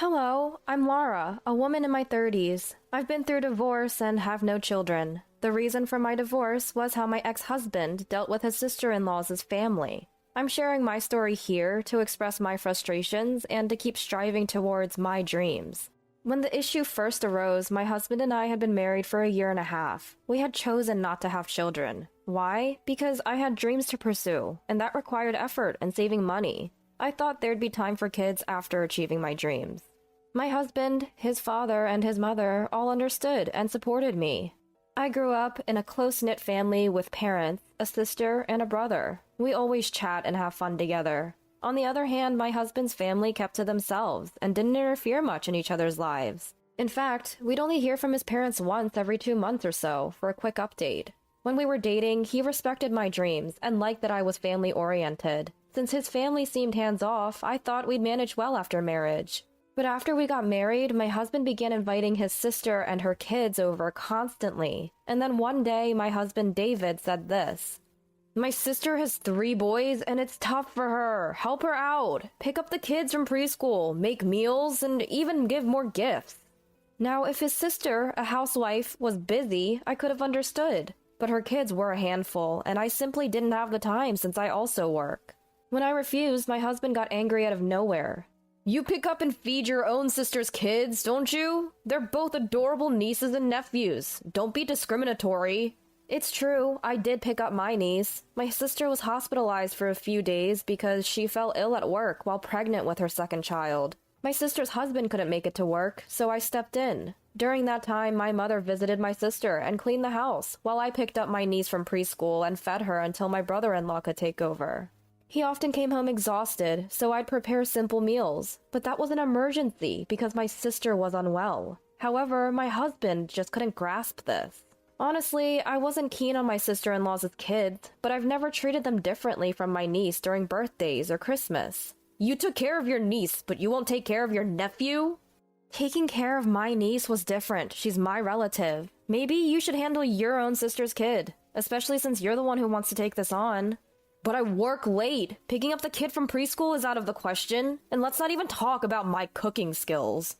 Hello, I'm Laura, a woman in my 30s. I've been through divorce and have no children. The reason for my divorce was how my ex-husband dealt with his sister-in-law's family. I'm sharing my story here to express my frustrations and to keep striving towards my dreams. When the issue first arose, my husband and I had been married for a year and a half. We had chosen not to have children. Why? Because I had dreams to pursue, and that required effort and saving money. I thought there'd be time for kids after achieving my dreams. My husband, his father, and his mother all understood and supported me. I grew up in a close-knit family with parents, a sister, and a brother. We always chat and have fun together. On the other hand, my husband's family kept to themselves and didn't interfere much in each other's lives. In fact, we'd only hear from his parents once every 2 months or so for a quick update. When we were dating, he respected my dreams and liked that I was family-oriented. Since his family seemed hands-off, I thought we'd manage well after marriage. But after we got married, my husband began inviting his sister and her kids over constantly. And then one day, my husband David said this: "My sister has 3 boys and it's tough for her. Help her out. Pick up the kids from preschool, make meals, and even give more gifts." Now, if his sister, a housewife, was busy, I could have understood. But her kids were a handful, and I simply didn't have the time since I also work. When I refused, my husband got angry out of nowhere. "You pick up and feed your own sister's kids, don't you? They're both adorable nieces and nephews. Don't be discriminatory." It's true, I did pick up my niece. My sister was hospitalized for a few days because she fell ill at work while pregnant with her second child. My sister's husband couldn't make it to work, so I stepped in. During that time, my mother visited my sister and cleaned the house, while I picked up my niece from preschool and fed her until my brother-in-law could take over. He often came home exhausted, so I'd prepare simple meals, but that was an emergency because my sister was unwell. However, my husband just couldn't grasp this. Honestly, I wasn't keen on my sister-in-law's kids, but I've never treated them differently from my niece during birthdays or Christmas. "You took care of your niece, but you won't take care of your nephew?" Taking care of my niece was different. She's my relative. Maybe you should handle your own sister's kid, especially since you're the one who wants to take this on. "But I work late. Picking up the kid from preschool is out of the question, and let's not even talk about my cooking skills."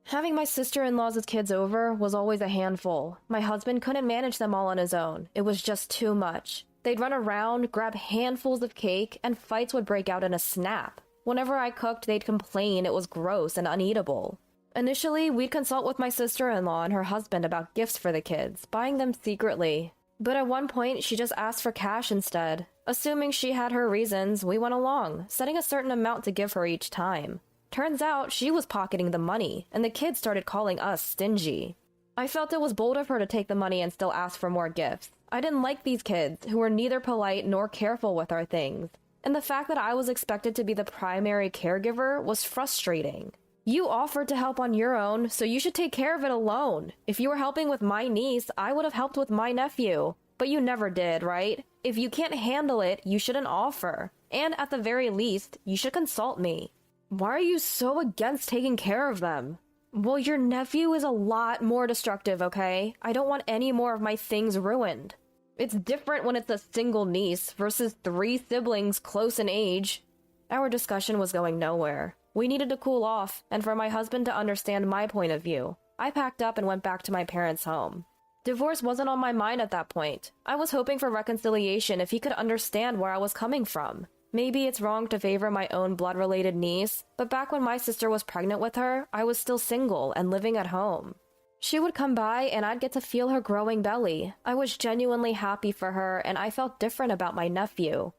Having my sister-in-law's kids over was always a handful. My husband couldn't manage them all on his own. It was just too much. They'd run around, grab handfuls of cake, and fights would break out in a snap. Whenever I cooked, they'd complain it was gross and uneatable. Initially, we'd consult with my sister-in-law and her husband about gifts for the kids, buying them secretly. But at one point, she just asked for cash instead. Assuming she had her reasons, we went along, setting a certain amount to give her each time. Turns out, she was pocketing the money, and the kids started calling us stingy. I felt it was bold of her to take the money and still ask for more gifts. I didn't like these kids, who were neither polite nor careful with our things. And the fact that I was expected to be the primary caregiver was frustrating. You offered to help on your own, so you should take care of it alone. If you were helping with my niece, I would have helped with my nephew. But you never did, right? If you can't handle it, you shouldn't offer. And at the very least, you should consult me. Why are you so against taking care of them? Well, your nephew is a lot more destructive, okay? I don't want any more of my things ruined. It's different when it's a single niece versus 3 siblings close in age. Our discussion was going nowhere. We needed to cool off, and for my husband to understand my point of view. I packed up and went back to my parents' home. Divorce wasn't on my mind at that point. I was hoping for reconciliation if he could understand where I was coming from. Maybe it's wrong to favor my own blood-related niece, but back when my sister was pregnant with her, I was still single and living at home. She would come by and I'd get to feel her growing belly. I was genuinely happy for her, and I felt different about my nephew.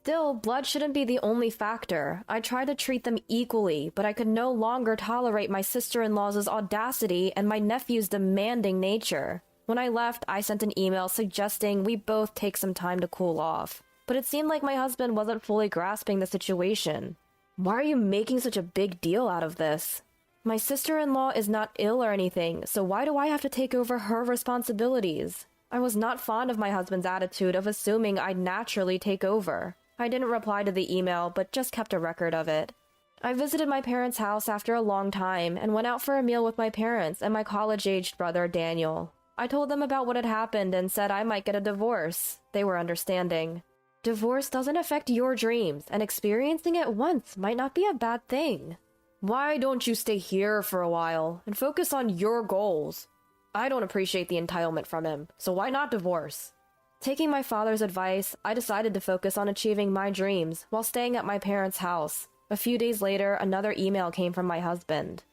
Still, blood shouldn't be the only factor. I tried to treat them equally, but I could no longer tolerate my sister-in-law's audacity and my nephew's demanding nature. When I left, I sent an email suggesting we both take some time to cool off. But it seemed like my husband wasn't fully grasping the situation. Why are you making such a big deal out of this? My sister-in-law is not ill or anything, so why do I have to take over her responsibilities? I was not fond of my husband's attitude of assuming I'd naturally take over. I didn't reply to the email, but just kept a record of it. I visited my parents' house after a long time and went out for a meal with my parents and my college-aged brother, Daniel. I told them about what had happened and said I might get a divorce. They were understanding. Divorce doesn't affect your dreams, and experiencing it once might not be a bad thing. Why don't you stay here for a while and focus on your goals? I don't appreciate the entitlement from him, so why not divorce? Taking my father's advice, I decided to focus on achieving my dreams while staying at my parents' house. A few days later, another email came from my husband.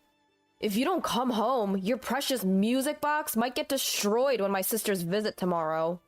If you don't come home, your precious music box might get destroyed when my sisters visit tomorrow.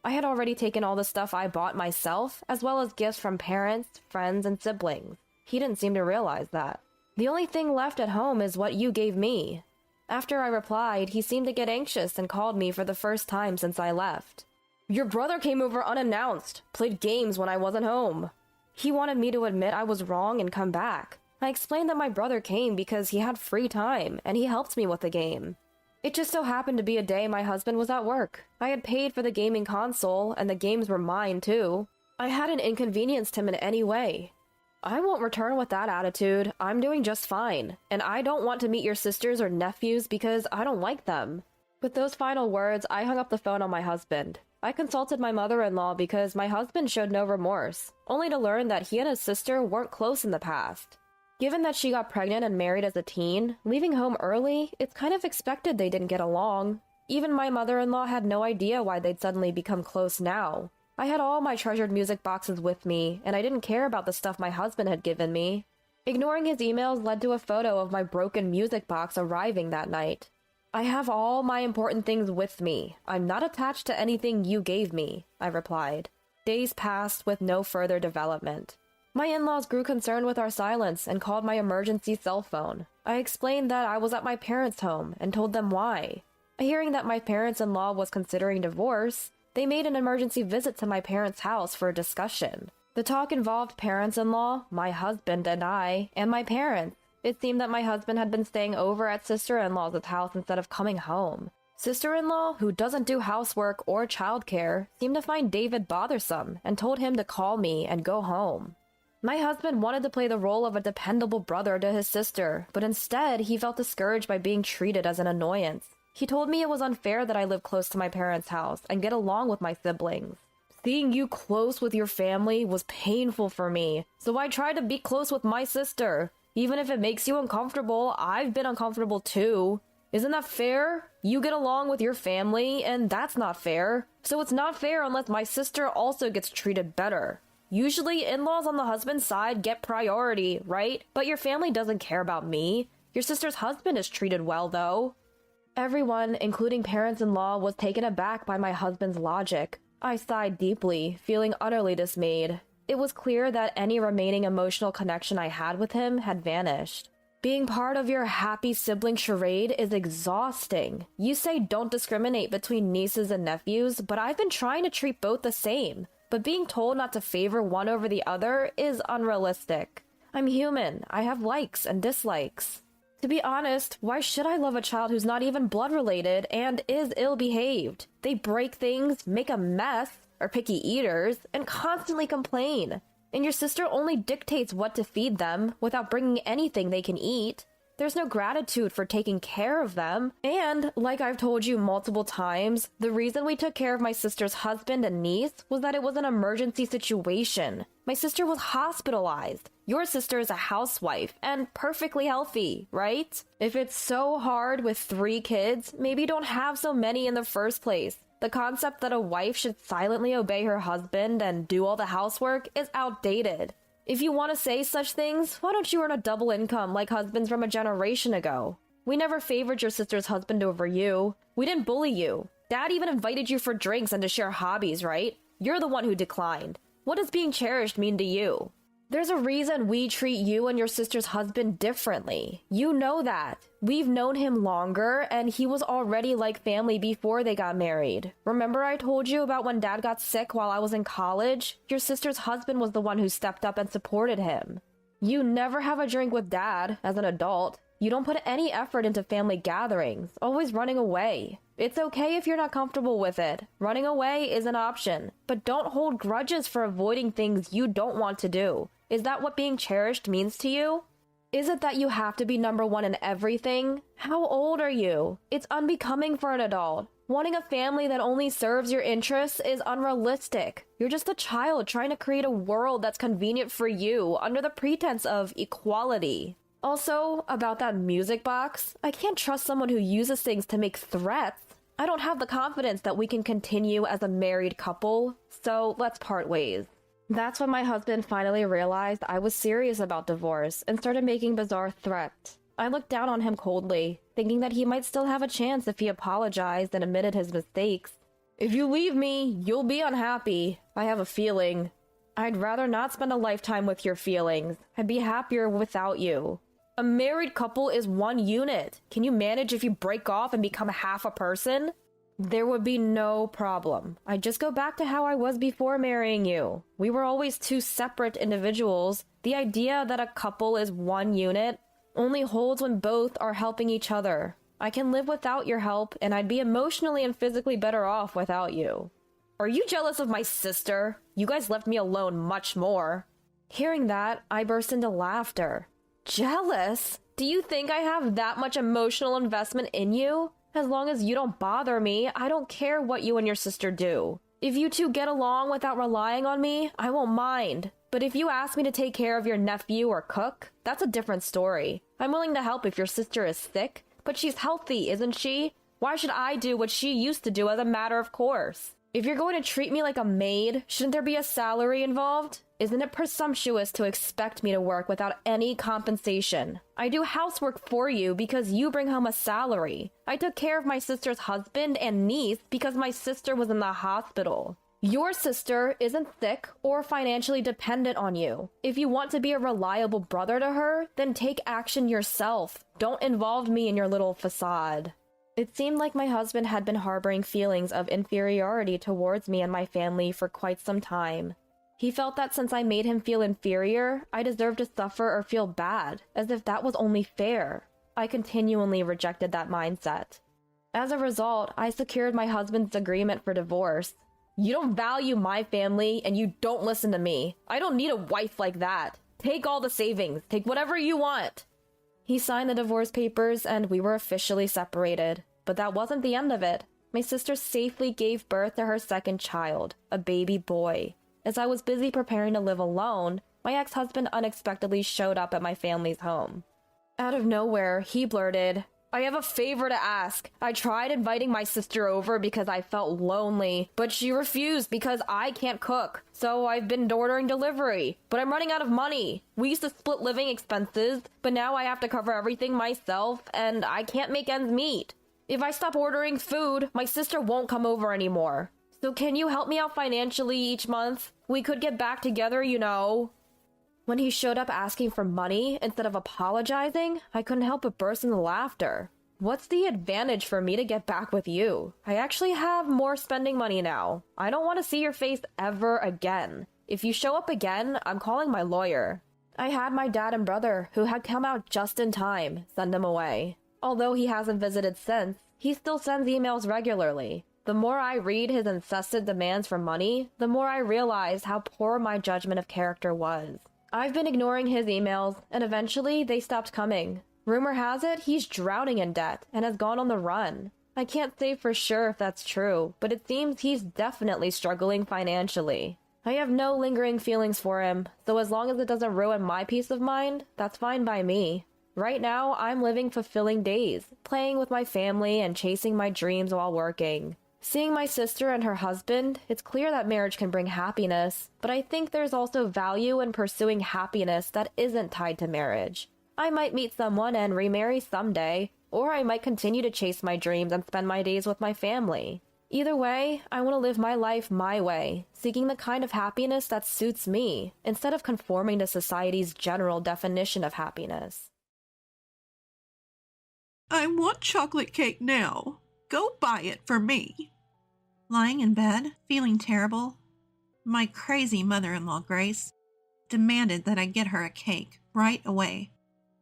I had already taken all the stuff I bought myself, as well as gifts from parents, friends, and siblings. He didn't seem to realize that. The only thing left at home is what you gave me. After I replied, he seemed to get anxious and called me for the first time since I left. Your brother came over unannounced, played games when I wasn't home. He wanted me to admit I was wrong and come back. I explained that my brother came because he had free time, and he helped me with the game. It just so happened to be a day my husband was at work. I had paid for the gaming console, and the games were mine too. I hadn't inconvenienced him in any way. I won't return with that attitude. I'm doing just fine, and I don't want to meet your sisters or nephews because I don't like them. With those final words, I hung up the phone on my husband. I consulted my mother-in-law because my husband showed no remorse, only to learn that he and his sister weren't close in the past. Given that she got pregnant and married as a teen, leaving home early, it's kind of expected they didn't get along. Even my mother-in-law had no idea why they'd suddenly become close now. I had all my treasured music boxes with me, and I didn't care about the stuff my husband had given me. Ignoring his emails led to a photo of my broken music box arriving that night. I have all my important things with me. I'm not attached to anything you gave me, I replied. Days passed with no further development. My in-laws grew concerned with our silence and called my emergency cell phone. I explained that I was at my parents' home and told them why. Hearing that my parents-in-law was considering divorce, they made an emergency visit to my parents' house for a discussion. The talk involved parents-in-law, my husband and I, and my parents. It seemed that my husband had been staying over at sister-in-law's house instead of coming home. Sister-in-law, who doesn't do housework or childcare, seemed to find David bothersome and told him to call me and go home. My husband wanted to play the role of a dependable brother to his sister, but instead he felt discouraged by being treated as an annoyance. He told me it was unfair that I live close to my parents' house and get along with my siblings. Seeing you close with your family was painful for me, so I tried to be close with my sister. Even if it makes you uncomfortable, I've been uncomfortable too. Isn't that fair? You get along with your family, and that's not fair. So it's not fair unless my sister also gets treated better. Usually, in-laws on the husband's side get priority, right? But your family doesn't care about me. Your sister's husband is treated well, though. Everyone, including parents-in-law, was taken aback by my husband's logic. I sighed deeply, feeling utterly dismayed. It was clear that any remaining emotional connection I had with him had vanished. Being part of your happy sibling charade is exhausting. You say don't discriminate between nieces and nephews, but I've been trying to treat both the same. But being told not to favor one over the other is unrealistic. I'm human. I have likes and dislikes. To be honest, why should I love a child who's not even blood related and is ill-behaved? They break things, make a mess, are picky eaters, and constantly complain. And your sister only dictates what to feed them without bringing anything they can eat. There's no gratitude for taking care of them. And, like I've told you multiple times, the reason we took care of my sister's husband and niece was that it was an emergency situation. My sister was hospitalized. Your sister is a housewife and perfectly healthy, right? If it's so hard with 3 kids, maybe don't have so many in the first place. The concept that a wife should silently obey her husband and do all the housework is outdated. If you want to say such things, why don't you earn a double income like husbands from a generation ago? We never favored your sister's husband over you. We didn't bully you. Dad even invited you for drinks and to share hobbies, right? You're the one who declined. What does being cherished mean to you? There's a reason we treat you and your sister's husband differently. You know that. We've known him longer, and he was already like family before they got married. Remember I told you about when Dad got sick while I was in college? Your sister's husband was the one who stepped up and supported him. You never have a drink with Dad as an adult. You don't put any effort into family gatherings, always running away. It's okay if you're not comfortable with it. Running away is an option, but don't hold grudges for avoiding things you don't want to do. Is that what being cherished means to you? Is it that you have to be number one in everything? How old are you? It's unbecoming for an adult. Wanting a family that only serves your interests is unrealistic. You're just a child trying to create a world that's convenient for you under the pretense of equality. Also, about that music box, I can't trust someone who uses things to make threats. I don't have the confidence that we can continue as a married couple, so let's part ways. That's when my husband finally realized I was serious about divorce and started making bizarre threats. I looked down on him coldly, thinking that he might still have a chance if he apologized and admitted his mistakes. If you leave me, you'll be unhappy. I have a feeling. I'd rather not spend a lifetime with your feelings. I'd be happier without you. A married couple is one unit. Can you manage if you break off and become half a person? There would be no problem. I'd just go back to how I was before marrying you. We were always two separate individuals. The idea that a couple is one unit only holds when both are helping each other. I can live without your help, and I'd be emotionally and physically better off without you. Are you jealous of my sister? You guys left me alone much more. Hearing that, I burst into laughter. Jealous? Do you think I have that much emotional investment in you? As long as you don't bother me, I don't care what you and your sister do. If you two get along without relying on me, I won't mind. But if you ask me to take care of your nephew or cook, that's a different story. I'm willing to help if your sister is sick, but she's healthy, isn't she? Why should I do what she used to do as a matter of course? If you're going to treat me like a maid, shouldn't there be a salary involved? Isn't it presumptuous to expect me to work without any compensation? I do housework for you because you bring home a salary. I took care of my sister's husband and niece because my sister was in the hospital. Your sister isn't sick or financially dependent on you. If you want to be a reliable brother to her, then take action yourself. Don't involve me in your little facade. It seemed like my husband had been harboring feelings of inferiority towards me and my family for quite some time. He felt that since I made him feel inferior, I deserved to suffer or feel bad, as if that was only fair. I continually rejected that mindset. As a result, I secured my husband's agreement for divorce. You don't value my family, and you don't listen to me. I don't need a wife like that. Take all the savings. Take whatever you want. He signed the divorce papers, and we were officially separated. But that wasn't the end of it. My sister safely gave birth to her second child, a baby boy. As I was busy preparing to live alone, my ex-husband unexpectedly showed up at my family's home. Out of nowhere, he blurted, "I have a favor to ask. I tried inviting my sister over because I felt lonely, but she refused because I can't cook. So I've been ordering delivery, but I'm running out of money. We used to split living expenses, but now I have to cover everything myself, and I can't make ends meet. If I stop ordering food, my sister won't come over anymore. So can you help me out financially each month? We could get back together, you know." When he showed up asking for money instead of apologizing, I couldn't help but burst into laughter. What's the advantage for me to get back with you? I actually have more spending money now. I don't want to see your face ever again. If you show up again, I'm calling my lawyer. I had my dad and brother, who had come out just in time, send him away. Although he hasn't visited since, he still sends emails regularly. The more I read his incessant demands for money, the more I realize how poor my judgment of character was. I've been ignoring his emails, and eventually they stopped coming. Rumor has it he's drowning in debt and has gone on the run. I can't say for sure if that's true, but it seems he's definitely struggling financially. I have no lingering feelings for him, so as long as it doesn't ruin my peace of mind, that's fine by me. Right now, I'm living fulfilling days, playing with my family and chasing my dreams while working. Seeing my sister and her husband, it's clear that marriage can bring happiness, but I think there's also value in pursuing happiness that isn't tied to marriage. I might meet someone and remarry someday, or I might continue to chase my dreams and spend my days with my family. Either way, I want to live my life my way, seeking the kind of happiness that suits me, instead of conforming to society's general definition of happiness. I want chocolate cake now. Go buy it for me. Lying in bed, feeling terrible, my crazy mother-in-law, Grace, demanded that I get her a cake right away.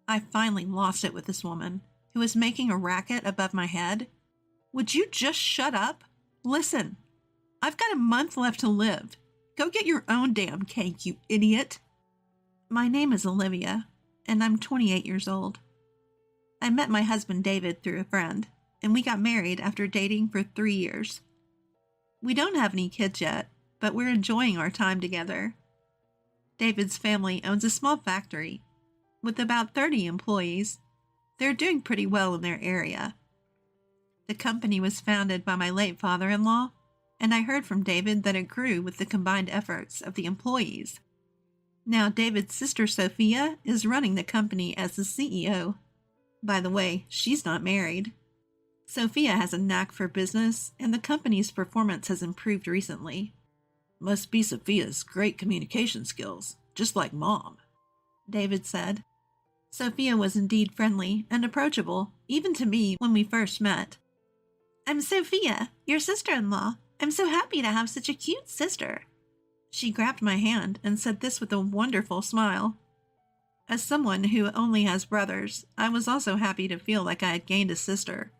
I finally lost it with this woman, who was making a racket above my head. Would you just shut up? Listen, I've got a month left to live. Go get your own damn cake, you idiot. My name is Olivia, and I'm 28 years old. I met my husband David through a friend, and we got married after dating for 3 years. We don't have any kids yet, but we're enjoying our time together. David's family owns a small factory, with about 30 employees. They're doing pretty well in their area. The company was founded by my late father-in-law, and I heard from David that it grew with the combined efforts of the employees. Now David's sister Sophia is running the company as the CEO. By the way, she's not married. Sophia has a knack for business, and the company's performance has improved recently. Must be Sophia's great communication skills, just like Mom, David said. Sophia was indeed friendly and approachable, even to me when we first met. I'm Sophia, your sister-in-law. I'm so happy to have such a cute sister. She grabbed my hand and said this with a wonderful smile. As someone who only has brothers, I was also happy to feel like I had gained a sister.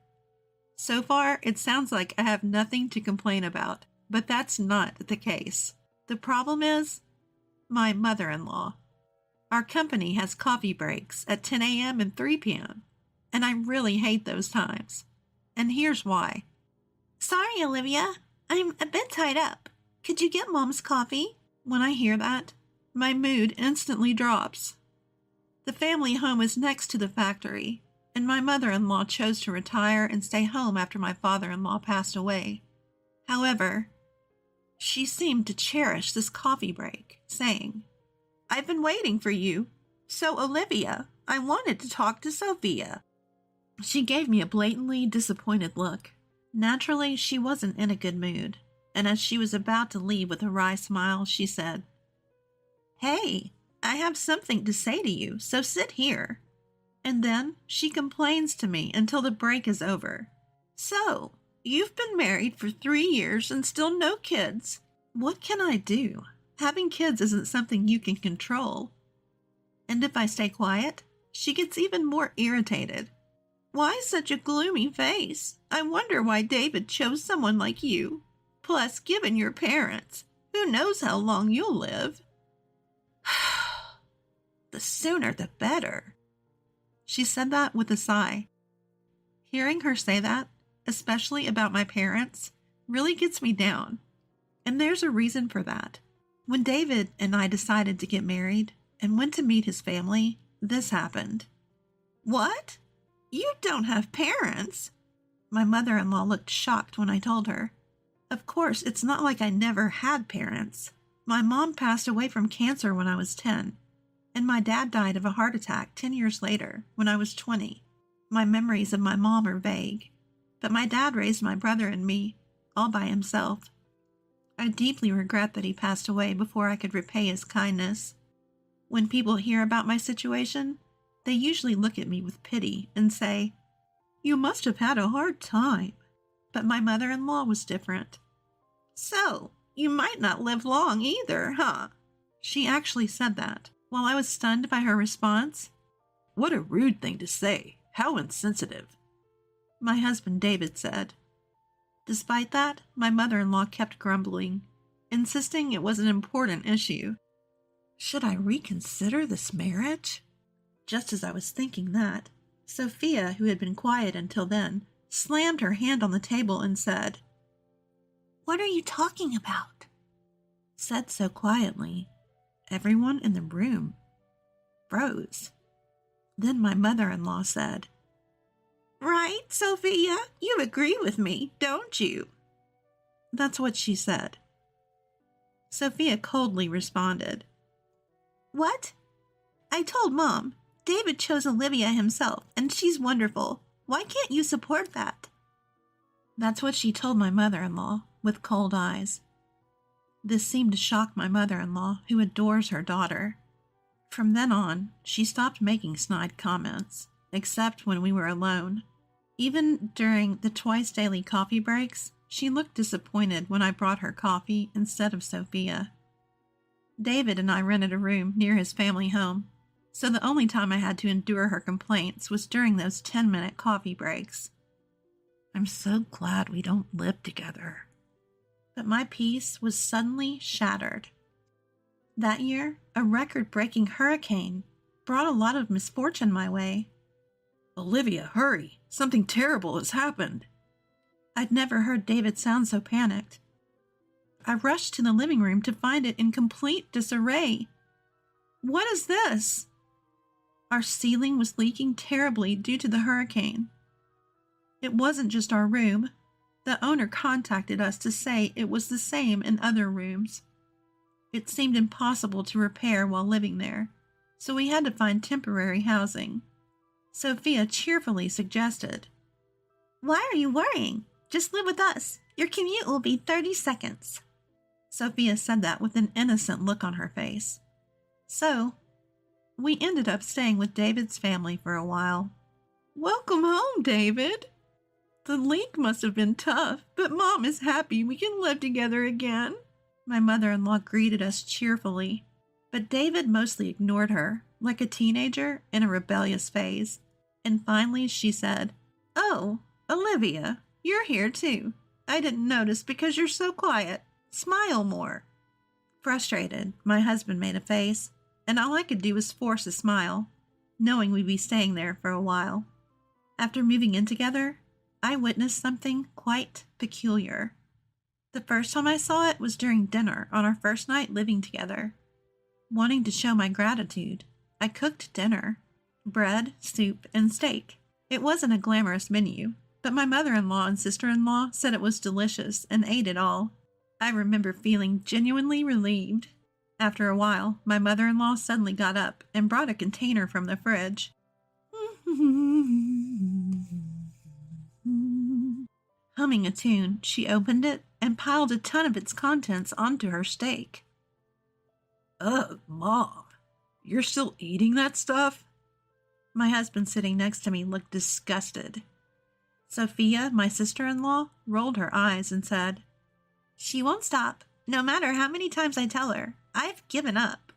So far, it sounds like I have nothing to complain about, but that's not the case. The problem is my mother-in-law. Our company has coffee breaks at 10 a.m. and 3 p.m., and I really hate those times. And here's why. Sorry, Olivia. I'm a bit tied up. Could you get Mom's coffee? When I hear that, my mood instantly drops. The family home is next to the factory, and my mother-in-law chose to retire and stay home after my father-in-law passed away. However, she seemed to cherish this coffee break, saying, I've been waiting for you. So, Olivia, I wanted to talk to Sophia. She gave me a blatantly disappointed look. Naturally, she wasn't in a good mood, and as she was about to leave with a wry smile, she said, Hey, I have something to say to you, so sit here. And then she complains to me until the break is over. So, you've been married for 3 years and still no kids. What can I do? Having kids isn't something you can control. And if I stay quiet, she gets even more irritated. Why such a gloomy face? I wonder why David chose someone like you. Plus, given your parents, who knows how long you'll live? The sooner the better. She said that with a sigh. Hearing her say that, especially about my parents, really gets me down. And there's a reason for that. When David and I decided to get married and went to meet his family, this happened. What? You don't have parents? My mother-in-law looked shocked when I told her. Of course, it's not like I never had parents. My mom passed away from cancer when I was 10, and my dad died of a heart attack 10 years later when I was 20. My memories of my mom are vague, but my dad raised my brother and me all by himself. I deeply regret that he passed away before I could repay his kindness. When people hear about my situation, they usually look at me with pity and say, You must have had a hard time. But my mother-in-law was different. So, you might not live long either, huh? She actually said that. While I was stunned by her response, What a rude thing to say. How insensitive. My husband David said. Despite that, my mother-in-law kept grumbling, insisting it was an important issue. Should I reconsider this marriage? Just as I was thinking that, Sophia, who had been quiet until then, slammed her hand on the table and said, What are you talking about? Said so quietly, everyone in the room froze. Then my mother-in-law said, Right, Sophia, you agree with me, don't you? That's what she said. Sophia coldly responded, What? I told Mom, David chose Olivia himself, and she's wonderful. Why can't you support that? That's what she told my mother-in-law, with cold eyes. This seemed to shock my mother-in-law, who adores her daughter. From then on, she stopped making snide comments, except when we were alone. Even during the twice-daily coffee breaks, she looked disappointed when I brought her coffee instead of Sophia. David and I rented a room near his family home, so the only time I had to endure her complaints was during those 10-minute coffee breaks. I'm so glad we don't live together. But my peace was suddenly shattered. That year, a record-breaking hurricane brought a lot of misfortune my way. Olivia, hurry! Something terrible has happened. I'd never heard David sound so panicked. I rushed to the living room to find it in complete disarray. What is this? Our ceiling was leaking terribly due to the hurricane. It wasn't just our room. The owner contacted us to say it was the same in other rooms. It seemed impossible to repair while living there, so we had to find temporary housing. Sophia cheerfully suggested, "Why are you worrying? Just live with us. Your commute will be 30 seconds. Sophia said that with an innocent look on her face. So, we ended up staying with David's family for a while. "Welcome home, David. The leak must have been tough, but Mom is happy we can live together again." My mother-in-law greeted us cheerfully, but David mostly ignored her, like a teenager in a rebellious phase. And finally she said, "Oh, Olivia, you're here too. I didn't notice because you're so quiet. Smile more." Frustrated, my husband made a face, and all I could do was force a smile, knowing we'd be staying there for a while. After moving in together, I witnessed something quite peculiar. The first time I saw it was during dinner on our first night living together. Wanting to show my gratitude, I cooked dinner: bread, soup, and steak. It wasn't a glamorous menu, but my mother-in-law and sister-in-law said it was delicious and ate it all. I remember feeling genuinely relieved. After a while, my mother-in-law suddenly got up and brought a container from the fridge. Humming a tune, she opened it and piled a ton of its contents onto her steak. "Ugh, Mom, you're still eating that stuff?" My husband sitting next to me looked disgusted. Sophia, my sister-in-law, rolled her eyes and said, "She won't stop, no matter how many times I tell her. I've given up."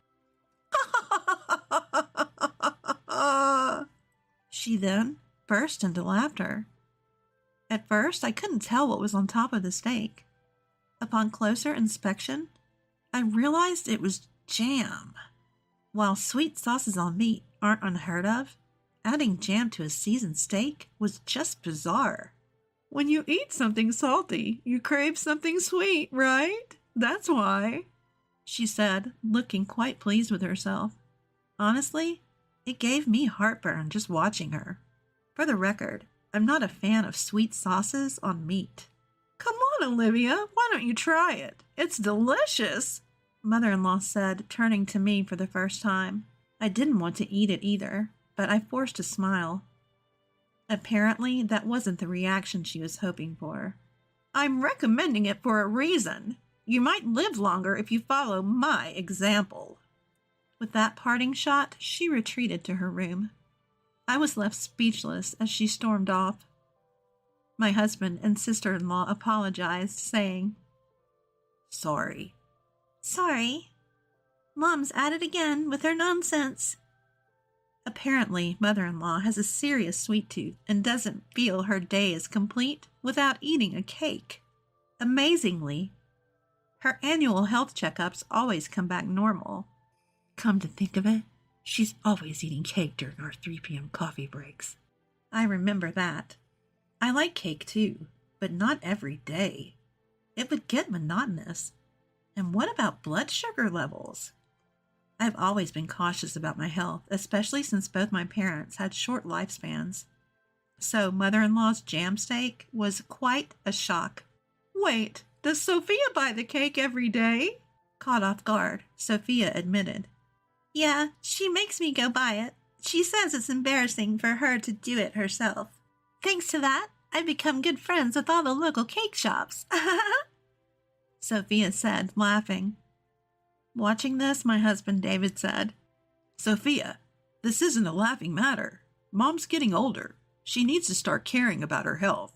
She then burst into laughter. At first, I couldn't tell what was on top of the steak. Upon closer inspection, I realized it was jam. While sweet sauces on meat aren't unheard of, adding jam to a seasoned steak was just bizarre. "When you eat something salty, you crave something sweet, right? That's why," she said, looking quite pleased with herself. Honestly, it gave me heartburn just watching her. For the record, I'm not a fan of sweet sauces on meat. "Come on, Olivia, why don't you try it? It's delicious," Mother-in-law said, turning to me for the first time. I didn't want to eat it either, but I forced a smile. Apparently, that wasn't the reaction she was hoping for. "I'm recommending it for a reason. You might live longer if you follow my example." With that parting shot, she retreated to her room. I was left speechless as she stormed off. My husband and sister-in-law apologized, saying, "Sorry." "Sorry. Mom's at it again with her nonsense." Apparently, mother-in-law has a serious sweet tooth and doesn't feel her day is complete without eating a cake. Amazingly, her annual health checkups always come back normal. Come to think of it, she's always eating cake during our 3 p.m. coffee breaks. I remember that. I like cake too, but not every day. It would get monotonous. And what about blood sugar levels? I've always been cautious about my health, especially since both my parents had short lifespans. So mother-in-law's jam steak was quite a shock. "Wait, does Sophia buy the cake every day?" Caught off guard, Sophia admitted. "Yeah, she makes me go buy it. She says it's embarrassing for her to do it herself. Thanks to that, I've become good friends with all the local cake shops." Sophia said, laughing. Watching this, my husband David said, "Sophia, this isn't a laughing matter. Mom's getting older. She needs to start caring about her health."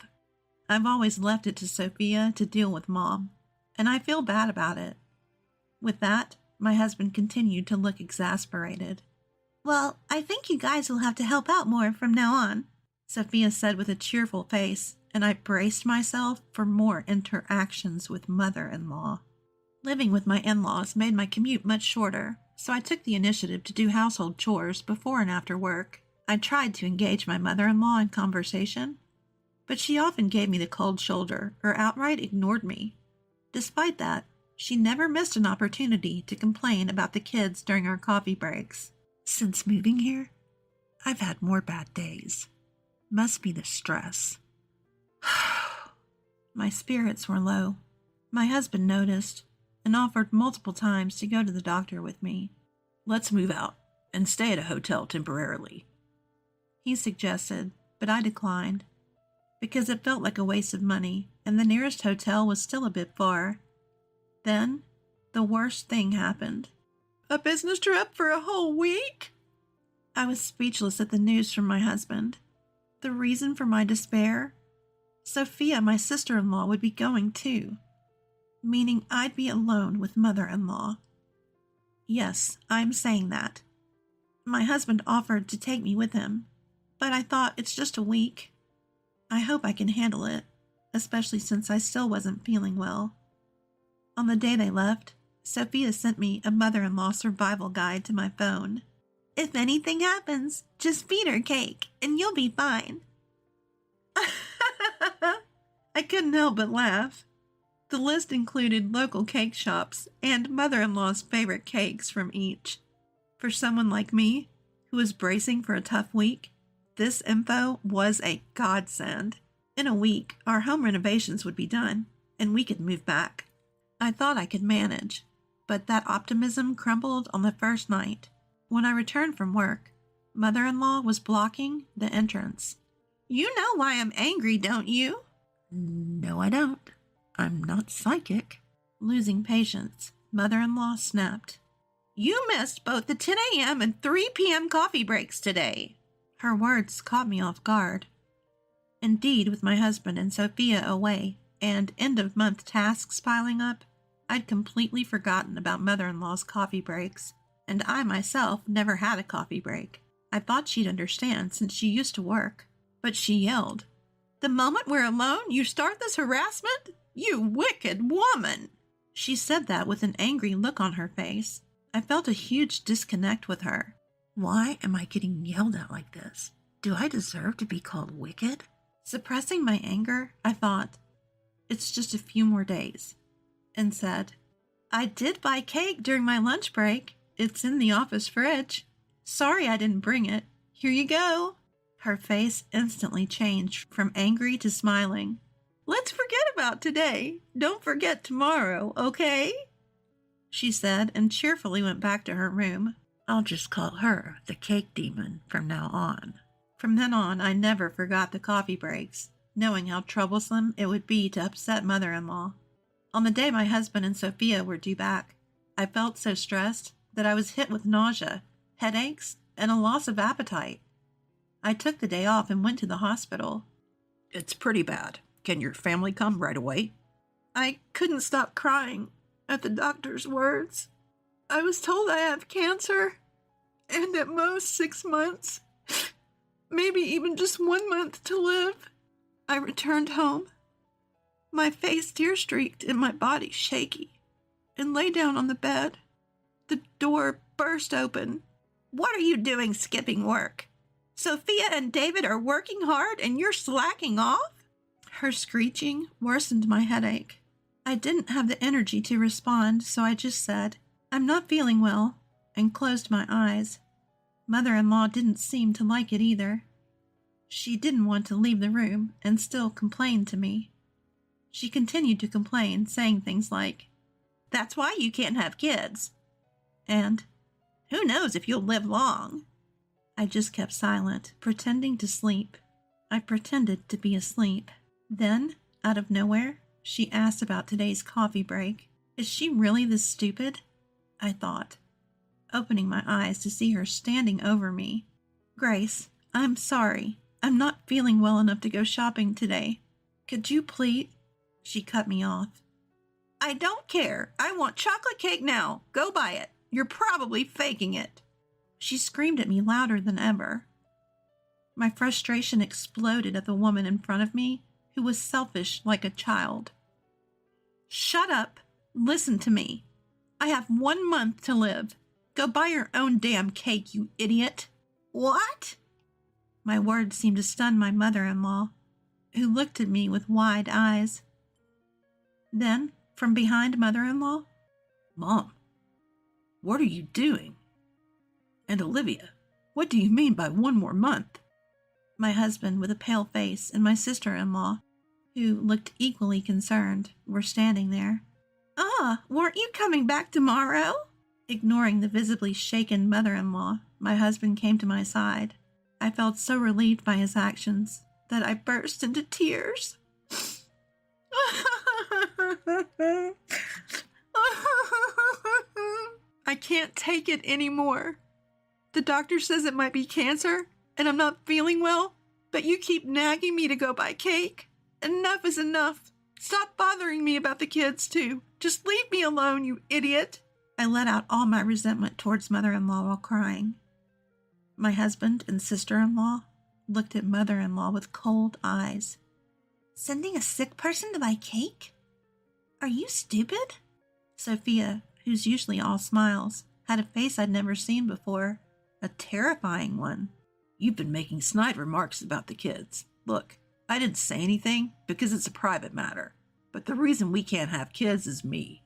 I've always left it to Sophia to deal with Mom, and I feel bad about it. With that, my husband continued to look exasperated. "Well, I think you guys will have to help out more from now on," Sophia said with a cheerful face, and I braced myself for more interactions with mother-in-law. Living with my in-laws made my commute much shorter, so I took the initiative to do household chores before and after work. I tried to engage my mother-in-law in conversation, but she often gave me the cold shoulder or outright ignored me. Despite that, she never missed an opportunity to complain about the kids during our coffee breaks. Since moving here, I've had more bad days. Must be the stress. My spirits were low. My husband noticed and offered multiple times to go to the doctor with me. Let's move out and stay at a hotel temporarily, he suggested, but I declined because it felt like a waste of money and the nearest hotel was still a bit far. Then, the worst thing happened. A business trip for a whole week? I was speechless at the news from my husband. The reason for my despair? Sophia, my sister-in-law, would be going too, meaning I'd be alone with mother-in-law. Yes, I'm saying that. My husband offered to take me with him, but I thought it's just a week. I hope I can handle it, especially since I still wasn't feeling well. On the day they left, Sophia sent me a mother-in-law survival guide to my phone. If anything happens, just feed her cake and you'll be fine. I couldn't help but laugh. The list included local cake shops and mother-in-law's favorite cakes from each. For someone like me, who was bracing for a tough week, this info was a godsend. In a week, our home renovations would be done, and we could move back. I thought I could manage, but that optimism crumbled on the first night. When I returned from work, mother-in-law was blocking the entrance. You know why I'm angry, don't you? No, I don't. I'm not psychic. Losing patience, mother-in-law snapped. You missed both the 10 a.m. and 3 p.m. coffee breaks today. Her words caught me off guard. Indeed, with my husband and Sophia away and end-of-month tasks piling up, I'd completely forgotten about mother-in-law's coffee breaks, and I myself never had a coffee break. I thought she'd understand since she used to work, but she yelled, The moment we're alone, you start this harassment? You wicked woman! She said that with an angry look on her face. I felt a huge disconnect with her. Why am I getting yelled at like this? Do I deserve to be called wicked? Suppressing my anger, I thought, it's just a few more days, and said, I did buy cake during my lunch break. It's in the office fridge. Sorry I didn't bring it. Here you go. Her face instantly changed from angry to smiling. Let's forget about today. Don't forget tomorrow, okay? She said and cheerfully went back to her room. I'll just call her the cake demon from now on. From then on, I never forgot the coffee breaks, knowing how troublesome it would be to upset mother-in-law. On the day my husband and Sophia were due back, I felt so stressed that I was hit with nausea, headaches, and a loss of appetite. I took the day off and went to the hospital. It's pretty bad. Can your family come right away? I couldn't stop crying at the doctor's words. I was told I have cancer, and at most 6 months, maybe even just 1 month to live. I returned home, my face tear-streaked and my body shaky, and lay down on the bed. The door burst open. What are you doing skipping work? Sophia and David are working hard and you're slacking off? Her screeching worsened my headache. I didn't have the energy to respond, so I just said, I'm not feeling well, and closed my eyes. Mother-in-law didn't seem to like it either. She didn't want to leave the room and still complained to me. She continued to complain, saying things like, That's why you can't have kids. And, Who knows if you'll live long? I just kept silent, pretending to sleep. I pretended to be asleep. Then, out of nowhere, she asked about today's coffee break. Is she really this stupid? I thought, opening my eyes to see her standing over me. Grace, I'm sorry. I'm not feeling well enough to go shopping today. Could you please? She cut me off. I don't care. I want chocolate cake now. Go buy it. You're probably faking it. She screamed at me louder than ever. My frustration exploded at the woman in front of me, who was selfish like a child. Shut up. Listen to me. I have 1 month to live. Go buy your own damn cake, you idiot. What? My words seemed to stun my mother-in-law, who looked at me with wide eyes. Then, from behind mother-in-law, Mom, what are you doing? And Olivia, What do you mean by 1 more month? My husband, with a pale face, and my sister-in-law, who looked equally concerned, were standing there. Weren't you coming back tomorrow? Ignoring the visibly shaken mother-in-law, my husband came to my side. I felt so relieved by his actions that I burst into tears. I can't take it anymore. The doctor says it might be cancer, and I'm not feeling well, but you keep nagging me to go buy cake. Enough is enough. Stop bothering me about the kids, too. Just leave me alone, you idiot. I let out all my resentment towards mother-in-law while crying. My husband and sister-in-law looked at mother-in-law with cold eyes. Sending a sick person to buy cake? Are you stupid? Sophia, who's usually all smiles, had a face I'd never seen before. A terrifying one. You've been making snide remarks about the kids. Look, I didn't say anything because it's a private matter, but the reason we can't have kids is me.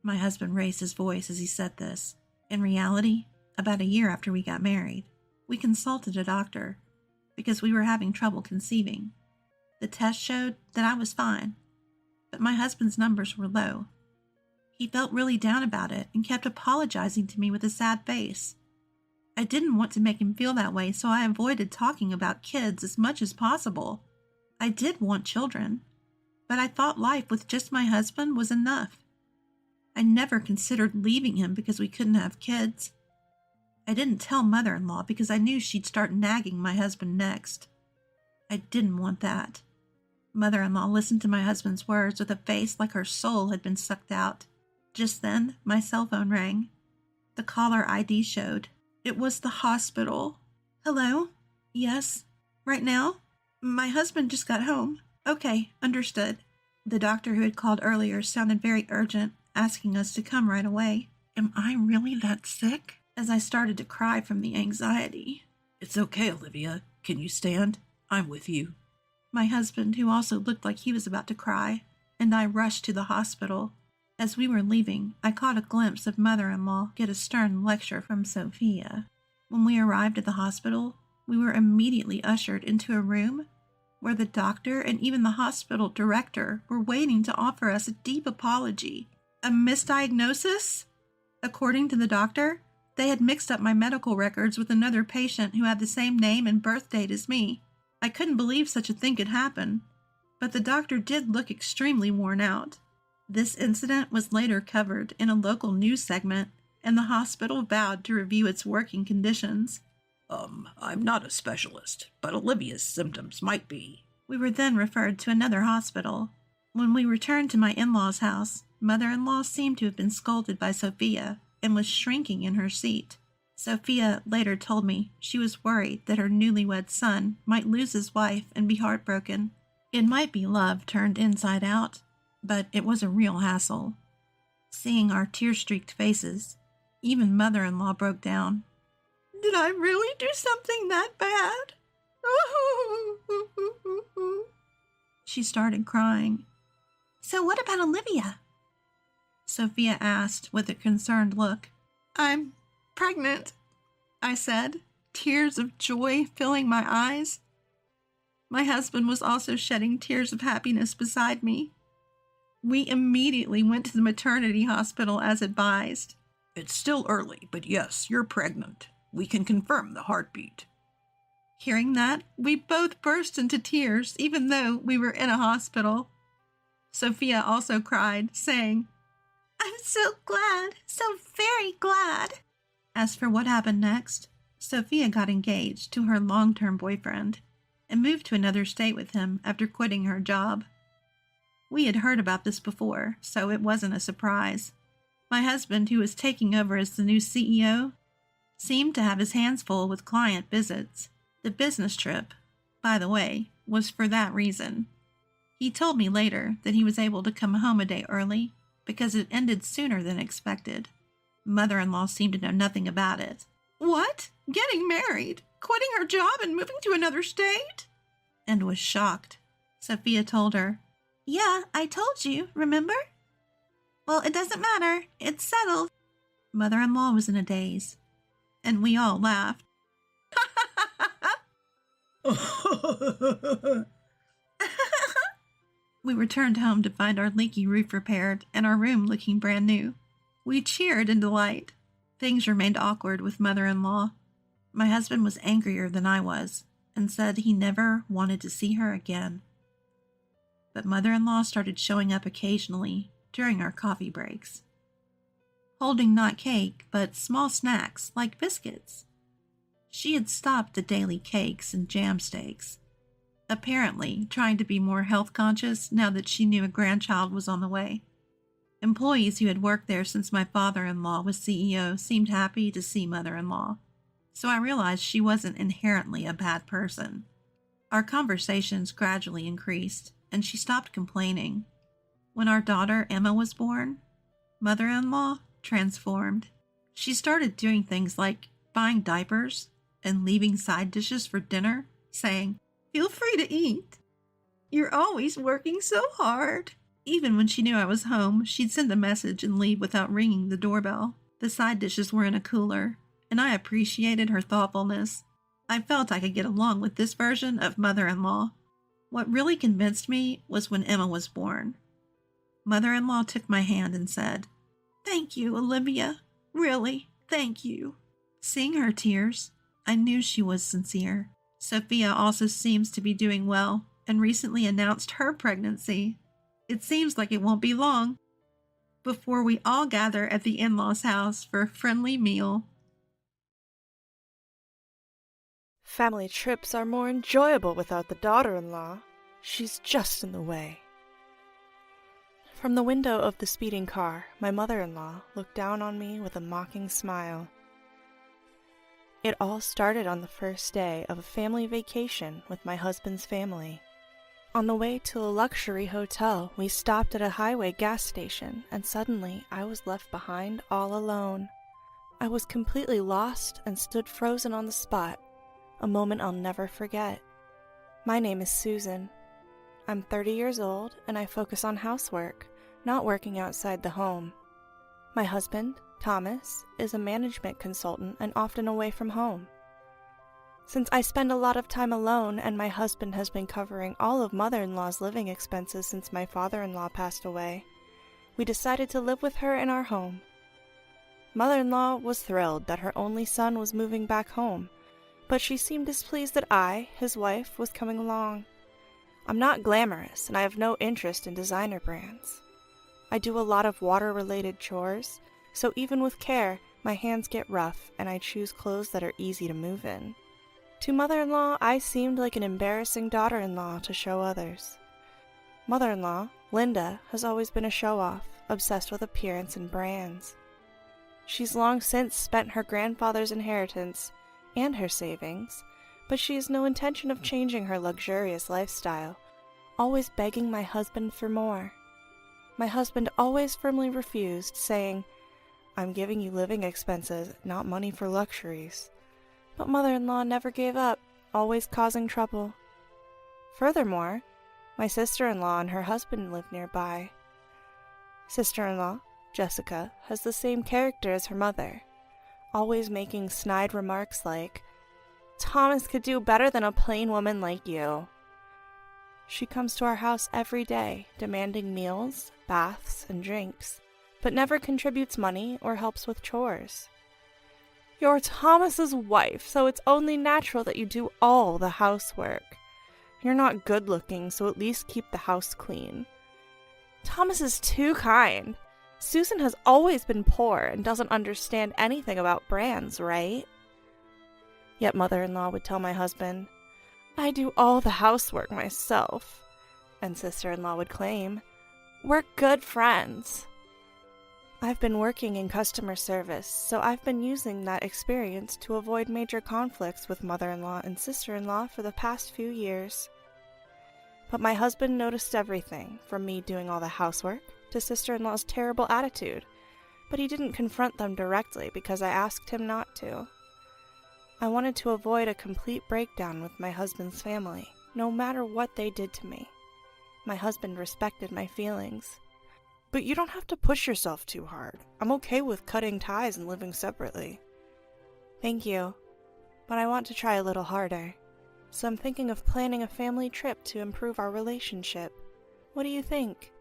My husband raised his voice as he said this. In reality, about a year after we got married, we consulted a doctor because we were having trouble conceiving. The test showed that I was fine, but my husband's numbers were low. He felt really down about it and kept apologizing to me with a sad face. I didn't want to make him feel that way, so I avoided talking about kids as much as possible. I did want children, but I thought life with just my husband was enough. I never considered leaving him because we couldn't have kids. I didn't tell mother-in-law because I knew she'd start nagging my husband next. I didn't want that. Mother-in-law listened to my husband's words with a face like her soul had been sucked out. Just then, my cell phone rang. The caller ID showed. It was the hospital. Hello? Yes? Right now? My husband just got home. Okay, understood. The doctor who had called earlier sounded very urgent, asking us to come right away. Am I really that sick? As I started to cry from the anxiety. It's okay, Olivia. Can you stand? I'm with you. My husband, who also looked like he was about to cry, and I rushed to the hospital. As we were leaving, I caught a glimpse of mother-in-law get a stern lecture from Sophia. When we arrived at the hospital, we were immediately ushered into a room where the doctor and even the hospital director were waiting to offer us a deep apology. A misdiagnosis? According to the doctor, they had mixed up my medical records with another patient who had the same name and birth date as me. I couldn't believe such a thing could happen, but the doctor did look extremely worn out. This incident was later covered in a local news segment, and the hospital vowed to review its working conditions. I'm not a specialist, but Olivia's symptoms might be. We were then referred to another hospital. When we returned to my in-law's house, mother-in-law seemed to have been scolded by Sophia and was shrinking in her seat. Sophia later told me she was worried that her newlywed son might lose his wife and be heartbroken. It might be love turned inside out, but it was a real hassle. Seeing our tear-streaked faces, even mother-in-law broke down. Did I really do something that bad? She started crying. So what about Olivia? Sophia asked with a concerned look. I'm pregnant, I said, tears of joy filling my eyes. My husband was also shedding tears of happiness beside me. We immediately went to the maternity hospital as advised. It's still early, but yes, you're pregnant. We can confirm the heartbeat. Hearing that, we both burst into tears, even though we were in a hospital. Sophia also cried, saying, I'm so glad, so very glad. As for what happened next, Sophia got engaged to her long-term boyfriend and moved to another state with him after quitting her job. We had heard about this before, so it wasn't a surprise. My husband, who was taking over as the new CEO, seemed to have his hands full with client visits. The business trip, by the way, was for that reason. He told me later that he was able to come home a day early because it ended sooner than expected. Mother-in-law seemed to know nothing about it. What? Getting married? Quitting her job and moving to another state? And was shocked. Sophia told her, Yeah, I told you, remember? Well, it doesn't matter. It's settled. Mother-in-law was in a daze, and we all laughed. We returned home to find our leaky roof repaired and our room looking brand new. We cheered in delight. Things remained awkward with mother-in-law. My husband was angrier than I was and said he never wanted to see her again. But mother-in-law started showing up occasionally during our coffee breaks, holding not cake, but small snacks like biscuits. She had stopped the daily cakes and jam steaks, apparently trying to be more health conscious now that she knew a grandchild was on the way. Employees who had worked there since my father-in-law was CEO seemed happy to see mother-in-law, so I realized she wasn't inherently a bad person. Our conversations gradually increased, and she stopped complaining. When our daughter Emma was born, mother-in-law transformed. She started doing things like buying diapers and leaving side dishes for dinner, saying, "Feel free to eat. You're always working so hard." Even when she knew I was home, she'd send a message and leave without ringing the doorbell. The side dishes were in a cooler, and I appreciated her thoughtfulness. I felt I could get along with this version of mother-in-law. What really convinced me was when Emma was born. Mother-in-law took my hand and said, "Thank you, Olivia. Really, thank you." Seeing her tears, I knew she was sincere. Sophia also seems to be doing well and recently announced her pregnancy. It seems like it won't be long before we all gather at the in-laws' house for a friendly meal. Family trips are more enjoyable without the daughter-in-law. She's just in the way. From the window of the speeding car, my mother-in-law looked down on me with a mocking smile. It all started on the first day of a family vacation with my husband's family. On the way to a luxury hotel, we stopped at a highway gas station, and suddenly I was left behind all alone. I was completely lost and stood frozen on the spot, a moment I'll never forget. My name is Susan. I'm 30 years old, and I focus on housework, not working outside the home. My husband, Thomas, is a management consultant and often away from home. Since I spend a lot of time alone and my husband has been covering all of mother-in-law's living expenses since my father-in-law passed away, we decided to live with her in our home. Mother-in-law was thrilled that her only son was moving back home, but she seemed displeased that I, his wife, was coming along. I'm not glamorous and I have no interest in designer brands. I do a lot of water-related chores, so even with care, my hands get rough and I choose clothes that are easy to move in. To mother-in-law, I seemed like an embarrassing daughter-in-law to show others. Mother-in-law, Linda, has always been a show-off, obsessed with appearance and brands. She's long since spent her grandfather's inheritance and her savings, but she has no intention of changing her luxurious lifestyle, always begging my husband for more. My husband always firmly refused, saying, "I'm giving you living expenses, not money for luxuries." But mother-in-law never gave up, always causing trouble. Furthermore, my sister-in-law and her husband live nearby. Sister-in-law, Jessica, has the same character as her mother, always making snide remarks like, "Thomas could do better than a plain woman like you." She comes to our house every day, demanding meals, baths, and drinks, but never contributes money or helps with chores. "You're Thomas's wife, so it's only natural that you do all the housework. You're not good-looking, so at least keep the house clean. Thomas is too kind. Susan has always been poor and doesn't understand anything about brands, right?" Yet mother-in-law would tell my husband, "I do all the housework myself." And sister-in-law would claim, "We're good friends." I've been working in customer service, so I've been using that experience to avoid major conflicts with mother-in-law and sister-in-law for the past few years. But my husband noticed everything, from me doing all the housework to sister-in-law's terrible attitude, but he didn't confront them directly because I asked him not to. I wanted to avoid a complete breakdown with my husband's family, no matter what they did to me. My husband respected my feelings. "But you don't have to push yourself too hard. I'm okay with cutting ties and living separately." "Thank you, but I want to try a little harder." so I'm thinking of planning a family trip to improve our relationship. What do you think?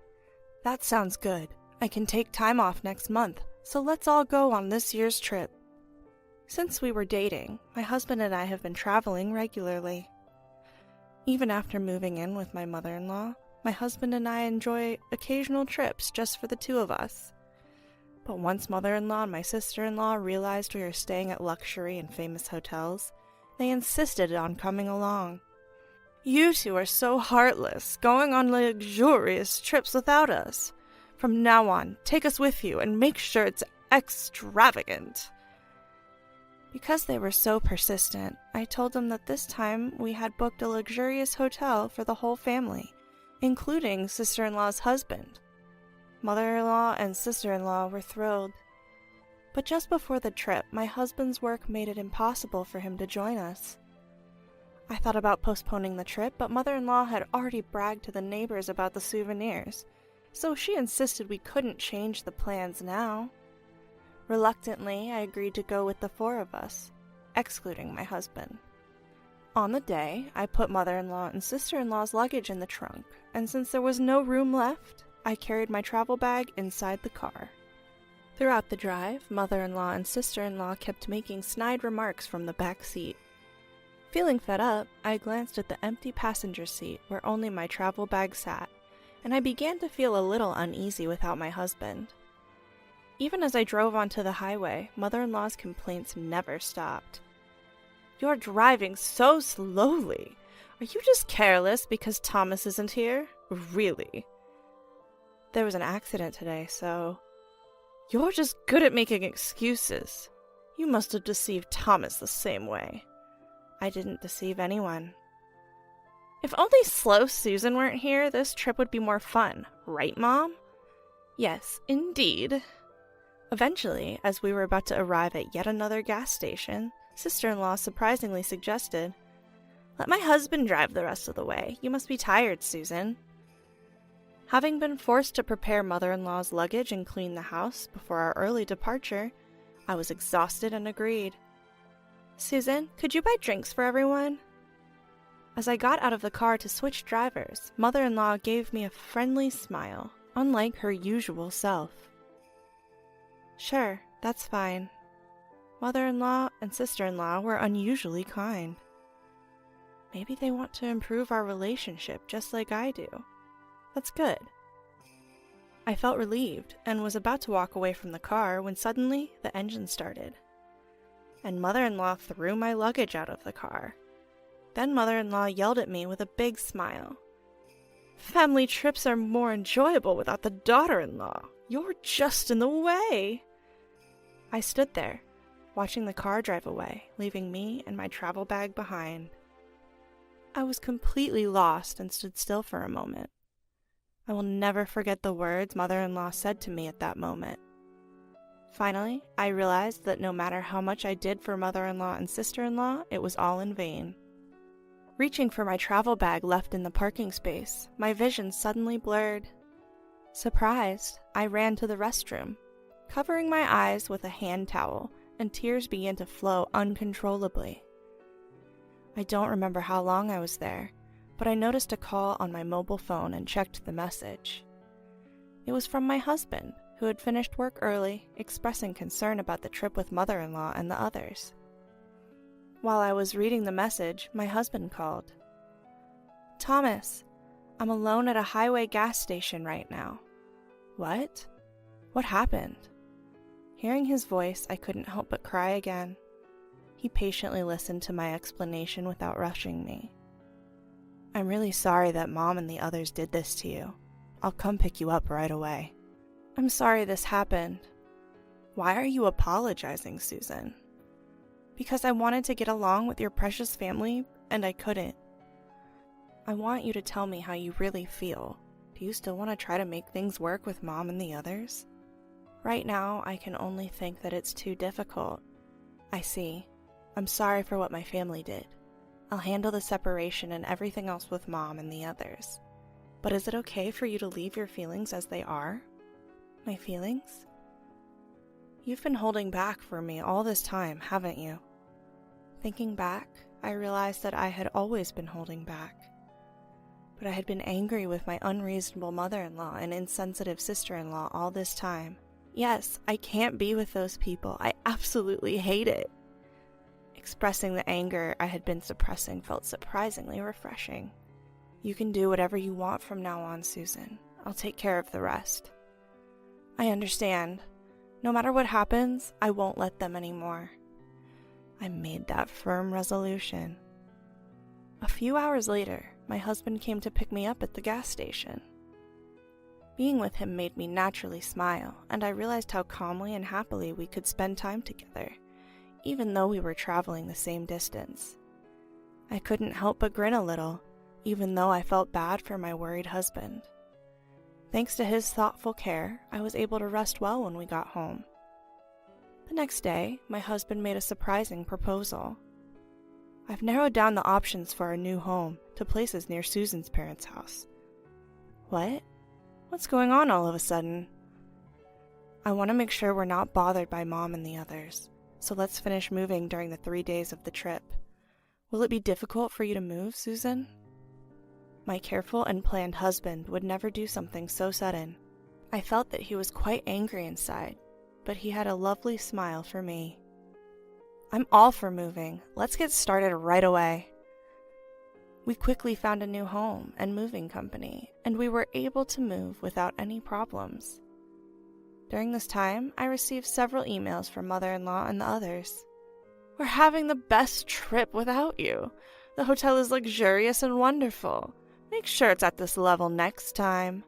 That sounds good. I can take time off next month, so let's all go on this year's trip. Since we were dating, my husband and I have been traveling regularly. Even after moving in with my mother-in-law, my husband and I enjoy occasional trips just for the two of us. But once mother-in-law and my sister-in-law realized we were staying at luxury and famous hotels, they insisted on coming along. You two are so heartless, going on luxurious trips without us. From now on, take us with you and make sure it's extravagant. Because they were so persistent, I told them that this time we had booked a luxurious hotel for the whole family, including sister-in-law's husband. Mother-in-law and sister-in-law were thrilled. But just before the trip, my husband's work made it impossible for him to join us. I thought about postponing the trip, but mother-in-law had already bragged to the neighbors about the souvenirs, so she insisted we couldn't change the plans now. Reluctantly, I agreed to go with the four of us, excluding my husband. On the day, I put mother-in-law and sister-in-law's luggage in the trunk, and since there was no room left, I carried my travel bag inside the car. Throughout the drive, mother-in-law and sister-in-law kept making snide remarks from the back seat. Feeling fed up, I glanced at the empty passenger seat where only my travel bag sat, and I began to feel a little uneasy without my husband. Even as I drove onto the highway, mother-in-law's complaints never stopped. You're driving so slowly. Are you just careless because Thomas isn't here? Really? There was an accident today, so... You're just good at making excuses. You must have deceived Thomas the same way. I didn't deceive anyone. If only slow Susan weren't here, this trip would be more fun. Right, Mom? Yes, indeed. Eventually, as we were about to arrive at yet another gas station, sister-in-law surprisingly suggested, "Let my husband drive the rest of the way. You must be tired, Susan." Having been forced to prepare mother-in-law's luggage and clean the house before our early departure, I was exhausted and agreed. "Susan, could you buy drinks for everyone?" As I got out of the car to switch drivers, mother-in-law gave me a friendly smile, unlike her usual self. Sure, that's fine. Mother-in-law and sister-in-law were unusually kind. Maybe they want to improve our relationship just like I do. That's good. I felt relieved and was about to walk away from the car when suddenly the engine started. And mother-in-law threw my luggage out of the car. Then mother-in-law yelled at me with a big smile. "Family trips are more enjoyable without the daughter-in-law. You're just in the way." I stood there, watching the car drive away, leaving me and my travel bag behind. I was completely lost and stood still for a moment. I will never forget the words mother-in-law said to me at that moment. Finally, I realized that no matter how much I did for mother-in-law and sister-in-law, it was all in vain. Reaching for my travel bag left in the parking space, my vision suddenly blurred. Surprised, I ran to the restroom, covering my eyes with a hand towel, and tears began to flow uncontrollably. I don't remember how long I was there, but I noticed a call on my mobile phone and checked the message. It was from my husband, who had finished work early, expressing concern about the trip with mother-in-law and the others. While I was reading the message, my husband called. "Thomas, I'm alone at a highway gas station right now." "What? What happened?" Hearing his voice, I couldn't help but cry again. He patiently listened to my explanation without rushing me. "I'm really sorry that Mom and the others did this to you. I'll come pick you up right away." "I'm sorry this happened." "Why are you apologizing, Susan?" "Because I wanted to get along with your precious family, and I couldn't." "I want you to tell me how you really feel. Do you still want to try to make things work with Mom and the others?" "Right now, I can only think that it's too difficult." "I see. I'm sorry for what my family did. I'll handle the separation and everything else with Mom and the others. But is it okay for you to leave your feelings as they are?" "My feelings?" "You've been holding back for me all this time, haven't you?" Thinking back, I realized that I had always been holding back. But I had been angry with my unreasonable mother-in-law and insensitive sister-in-law all this time. Yes, I can't be with those people. I absolutely hate it. Expressing the anger I had been suppressing felt surprisingly refreshing. You can do whatever you want from now on, Susan. I'll take care of the rest. I understand. No matter what happens, I won't let them anymore. I made that firm resolution. A few hours later, my husband came to pick me up at the gas station. Being with him made me naturally smile, and I realized how calmly and happily we could spend time together, even though we were traveling the same distance. I couldn't help but grin a little, even though I felt bad for my worried husband. Thanks to his thoughtful care, I was able to rest well when we got home. The next day, my husband made a surprising proposal. I've narrowed down the options for our new home to places near Susan's parents' house. What? What's going on all of a sudden? I want to make sure we're not bothered by Mom and the others, so let's finish moving during the 3 days of the trip. Will it be difficult for you to move, Susan? My careful and planned husband would never do something so sudden. I felt that he was quite angry inside, but he had a lovely smile for me. I'm all for moving. Let's get started right away. We quickly found a new home and moving company, and we were able to move without any problems. During this time, I received several emails from mother-in-law and the others. We're having the best trip without you. The hotel is luxurious and wonderful. Make sure it's at this level next time.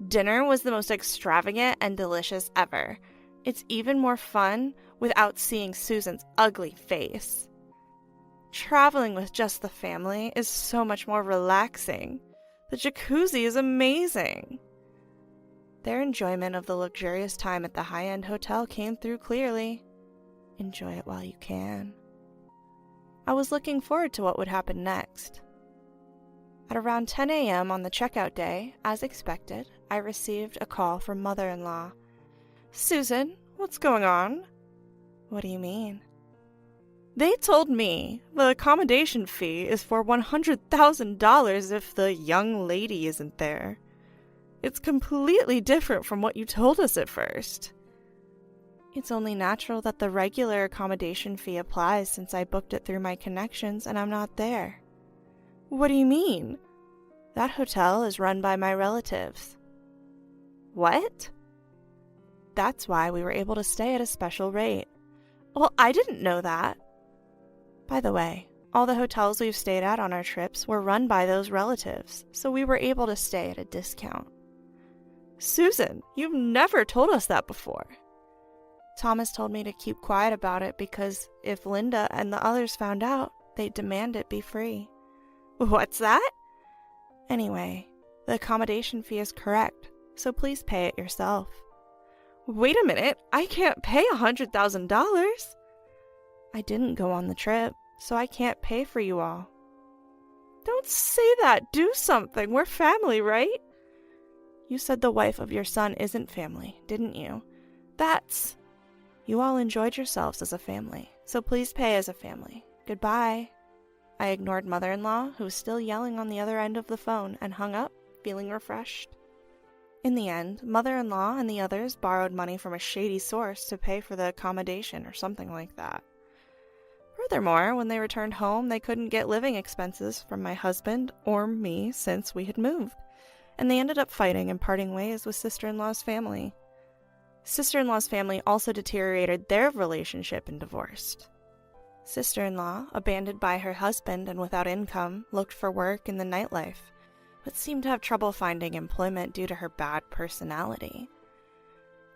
Dinner was the most extravagant and delicious ever. It's even more fun without seeing Susan's ugly face. Traveling with just the family is so much more relaxing. The jacuzzi is amazing. Their enjoyment of the luxurious time at the high-end hotel came through clearly. Enjoy it while you can. I was looking forward to what would happen next. At around 10 a.m. on the checkout day, as expected, I received a call from mother-in-law. Susan, what's going on? What do you mean? They told me the accommodation fee is for $100,000 if the young lady isn't there. It's completely different from what you told us at first. It's only natural that the regular accommodation fee applies since I booked it through my connections and I'm not there. What do you mean? That hotel is run by my relatives. What? That's why we were able to stay at a special rate. Well, I didn't know that. By the way, all the hotels we've stayed at on our trips were run by those relatives, so we were able to stay at a discount. Susan, you've never told us that before. Thomas told me to keep quiet about it because if Linda and the others found out, they'd demand it be free. What's that? Anyway, the accommodation fee is correct, so please pay it yourself. Wait a minute, I can't pay $100,000. I didn't go on the trip, so I can't pay for you all. Don't say that, do something, we're family, right? You said the wife of your son isn't family, didn't you? You all enjoyed yourselves as a family, so please pay as a family. Goodbye. I ignored mother-in-law, who was still yelling on the other end of the phone, and hung up, feeling refreshed. In the end, mother-in-law and the others borrowed money from a shady source to pay for the accommodation or something like that. Furthermore, when they returned home, they couldn't get living expenses from my husband or me since we had moved, and they ended up fighting and parting ways with sister-in-law's family. Sister-in-law's family also deteriorated their relationship and divorced. Sister-in-law, abandoned by her husband and without income, looked for work in the nightlife, but seemed to have trouble finding employment due to her bad personality.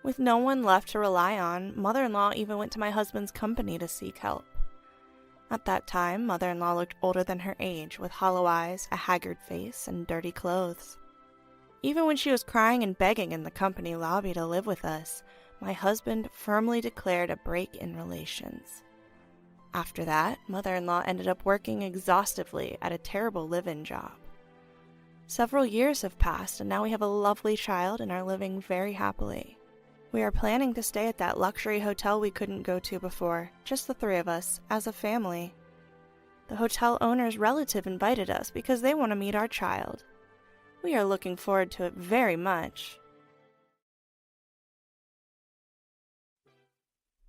With no one left to rely on, mother-in-law even went to my husband's company to seek help. At that time, mother-in-law looked older than her age, with hollow eyes, a haggard face, and dirty clothes. Even when she was crying and begging in the company lobby to live with us, my husband firmly declared a break in relations. After that, mother-in-law ended up working exhaustively at a terrible live-in job. Several years have passed, and now we have a lovely child and are living very happily. We are planning to stay at that luxury hotel we couldn't go to before, just the three of us, as a family. The hotel owner's relative invited us because they want to meet our child. We are looking forward to it very much.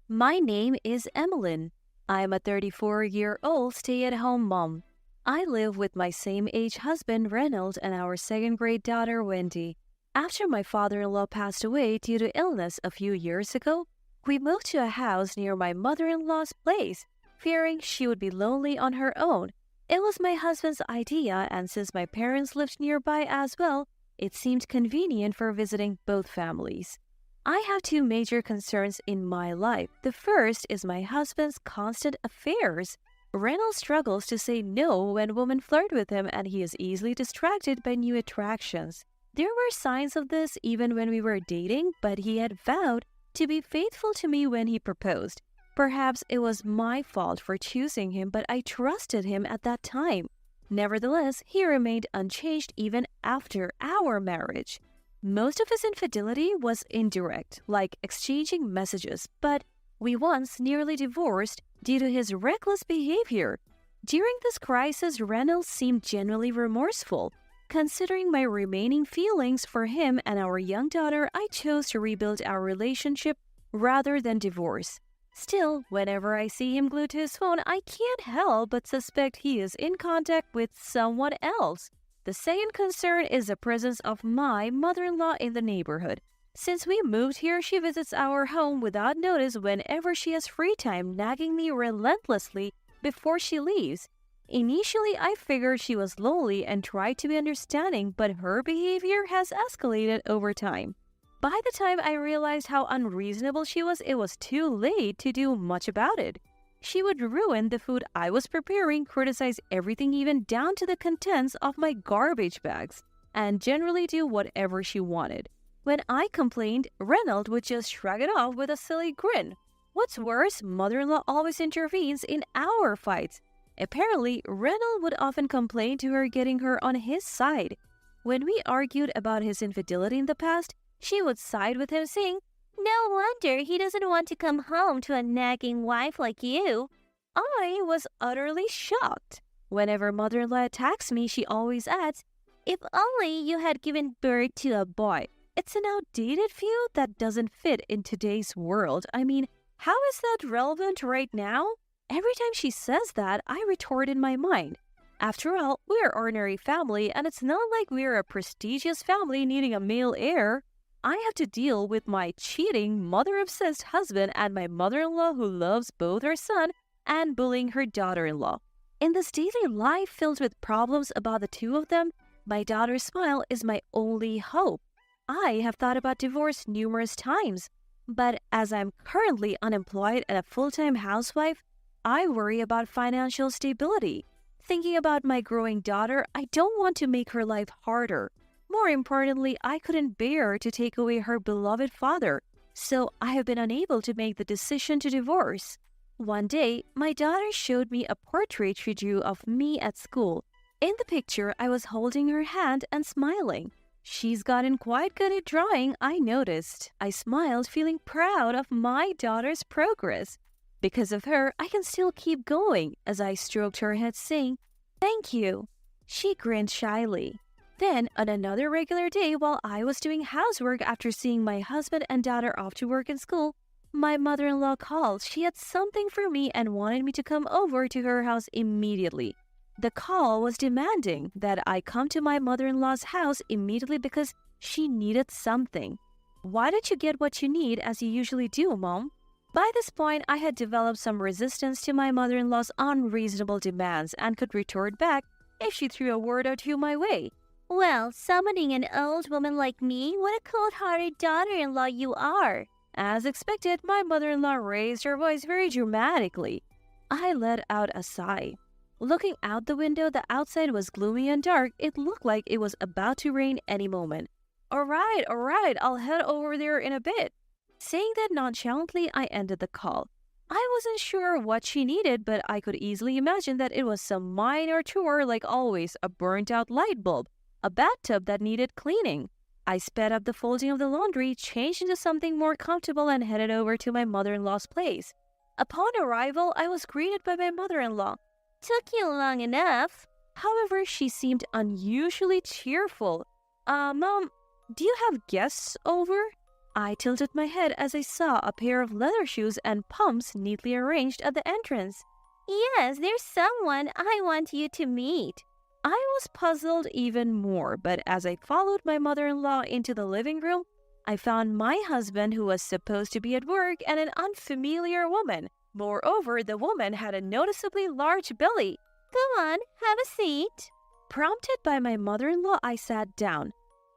My name is Emmeline. I'm a 34-year-old stay-at-home mom. I live with my same-age husband, Reynolds, and our second-grade daughter, Wendy. After my father-in-law passed away due to illness a few years ago, we moved to a house near my mother-in-law's place, fearing she would be lonely on her own. It was my husband's idea, and since my parents lived nearby as well, it seemed convenient for visiting both families. I have two major concerns in my life. The first is my husband's constant affairs. Reynolds struggles to say no when women flirt with him, and he is easily distracted by new attractions. There were signs of this even when we were dating, but he had vowed to be faithful to me when he proposed. Perhaps it was my fault for choosing him, but I trusted him at that time. Nevertheless, he remained unchanged even after our marriage. Most of his infidelity was indirect, like exchanging messages, but we once nearly divorced due to his reckless behavior. During this crisis, Reynolds seemed genuinely remorseful. Considering my remaining feelings for him and our young daughter, I chose to rebuild our relationship rather than divorce. Still, whenever I see him glued to his phone, I can't help but suspect he is in contact with someone else. The second concern is the presence of my mother-in-law in the neighborhood. Since we moved here, she visits our home without notice whenever she has free time, nagging me relentlessly before she leaves. Initially, I figured she was lonely and tried to be understanding, but her behavior has escalated over time. By the time I realized how unreasonable she was, it was too late to do much about it. She would ruin the food I was preparing, criticize everything even down to the contents of my garbage bags, and generally do whatever she wanted. When I complained, Reynolds would just shrug it off with a silly grin. What's worse, mother-in-law always intervenes in our fights. Apparently, Reynolds would often complain to her, getting her on his side. When we argued about his infidelity in the past, she would side with him, saying, "No wonder he doesn't want to come home to a nagging wife like you." I was utterly shocked. Whenever mother-in-law attacks me, she always adds, "If only you had given birth to a boy." It's an outdated view that doesn't fit in today's world. I mean, how is that relevant right now? Every time she says that, I retort in my mind. After all, we're an ordinary family, and it's not like we're a prestigious family needing a male heir. I have to deal with my cheating, mother-obsessed husband and my mother-in-law who loves both her son and bullying her daughter-in-law. In this daily life filled with problems about the two of them, my daughter's smile is my only hope. I have thought about divorce numerous times, but as I'm currently unemployed and a full-time housewife, I worry about financial stability. Thinking about my growing daughter, I don't want to make her life harder. More importantly, I couldn't bear to take away her beloved father, so I have been unable to make the decision to divorce. One day, my daughter showed me a portrait she drew of me at school. In the picture, I was holding her hand and smiling. She's gotten quite good at drawing, I noticed. I smiled, feeling proud of my daughter's progress. Because of her, I can still keep going, as I stroked her head, saying, "Thank you." She grinned shyly. Then, on another regular day, while I was doing housework after seeing my husband and daughter off to work and school, my mother-in-law called. She had something for me and wanted me to come over to her house immediately. The call was demanding that I come to my mother-in-law's house immediately because she needed something. "Why don't you get what you need as you usually do, Mom?" By this point, I had developed some resistance to my mother-in-law's unreasonable demands and could retort back if she threw a word or two my way. "Well, summoning an old woman like me, what a cold-hearted daughter-in-law you are." As expected, my mother-in-law raised her voice very dramatically. I let out a sigh. Looking out the window, the outside was gloomy and dark. It looked like it was about to rain any moment. All right, I'll head over there in a bit." Saying that nonchalantly, I ended the call. I wasn't sure what she needed, but I could easily imagine that it was some minor chore, like always, a burnt-out light bulb, a bathtub that needed cleaning. I sped up the folding of the laundry, changed into something more comfortable, and headed over to my mother-in-law's place. Upon arrival, I was greeted by my mother-in-law. Took you long enough. However, she seemed unusually cheerful. Mom, do you have guests over? I tilted my head as I saw a pair of leather shoes and pumps neatly arranged at the entrance. Yes, there's someone I want you to meet. I was puzzled even more, but as I followed my mother-in-law into the living room, I found my husband who was supposed to be at work and an unfamiliar woman. Moreover, the woman had a noticeably large belly. Come on, have a seat. Prompted by my mother-in-law, I sat down.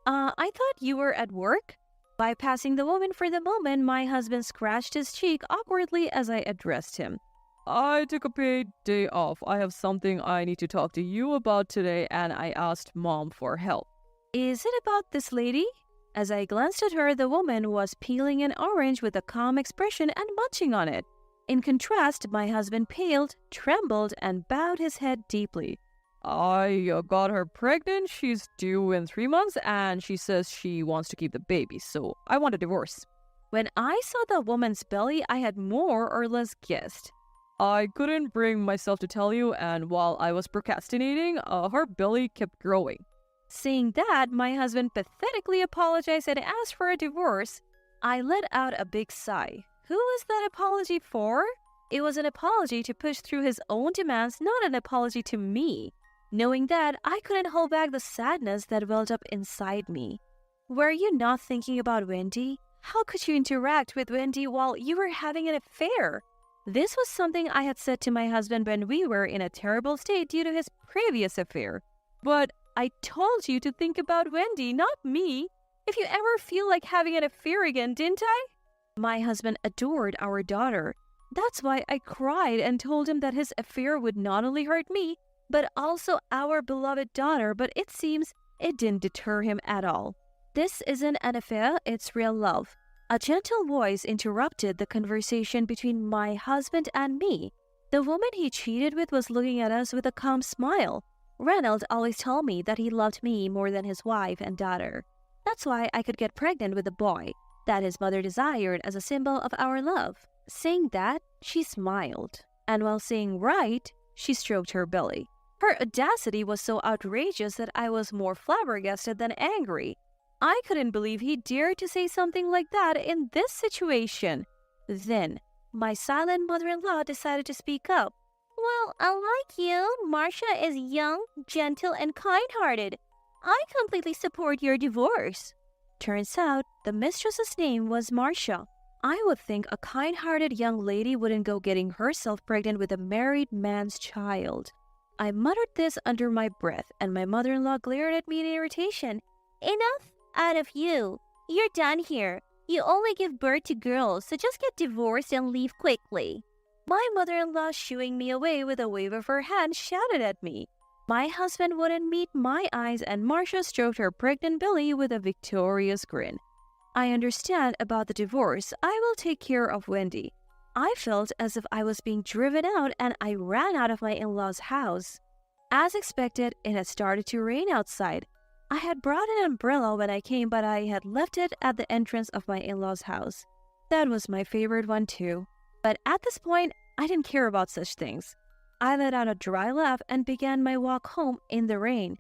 I thought you were at work? Bypassing the woman for the moment, my husband scratched his cheek awkwardly as I addressed him. I took a paid day off. I have something I need to talk to you about today, and I asked Mom for help. Is it about this lady? As I glanced at her, the woman was peeling an orange with a calm expression and munching on it. In contrast, my husband paled, trembled, and bowed his head deeply. I got her pregnant. She's due in 3 months, and she says she wants to keep the baby, so I want a divorce. When I saw the woman's belly, I had more or less guessed. I couldn't bring myself to tell you, and while I was procrastinating, her belly kept growing. Seeing that, my husband pathetically apologized and asked for a divorce. I let out a big sigh. Who was that apology for? It was an apology to push through his own demands, not an apology to me. Knowing that, I couldn't hold back the sadness that welled up inside me. Were you not thinking about Wendy? How could you interact with Wendy while you were having an affair? This was something I had said to my husband when we were in a terrible state due to his previous affair. But I told you to think about Wendy, not me. If you ever feel like having an affair again, didn't I? My husband adored our daughter. That's why I cried and told him that his affair would not only hurt me, but also our beloved daughter, but it seems it didn't deter him at all. This isn't an affair, it's real love. A gentle voice interrupted the conversation between my husband and me. The woman he cheated with was looking at us with a calm smile. Reynolds always told me that he loved me more than his wife and daughter. That's why I could get pregnant with a boy that his mother desired as a symbol of our love. Saying that, she smiled. And while saying right, she stroked her belly. Her audacity was so outrageous that I was more flabbergasted than angry. I couldn't believe he dared to say something like that in this situation. Then, my silent mother-in-law decided to speak up. Well, unlike you, Marcia is young, gentle, and kind-hearted. I completely support your divorce. Turns out, the mistress's name was Marcia. I would think a kind-hearted young lady wouldn't go getting herself pregnant with a married man's child. I muttered this under my breath, and my mother-in-law glared at me in irritation. Enough out of you. You're done here. You only give birth to girls, so just get divorced and leave quickly. My mother-in-law, shooing me away with a wave of her hand, shouted at me. My husband wouldn't meet my eyes, and Marcia stroked her pregnant belly with a victorious grin. I understand about the divorce. I will take care of Wendy. I felt as if I was being driven out, and I ran out of my in-laws' house. As expected, it had started to rain outside. I had brought an umbrella when I came, but I had left it at the entrance of my in-laws' house. That was my favorite one too. But at this point, I didn't care about such things. I let out a dry laugh and began my walk home in the rain.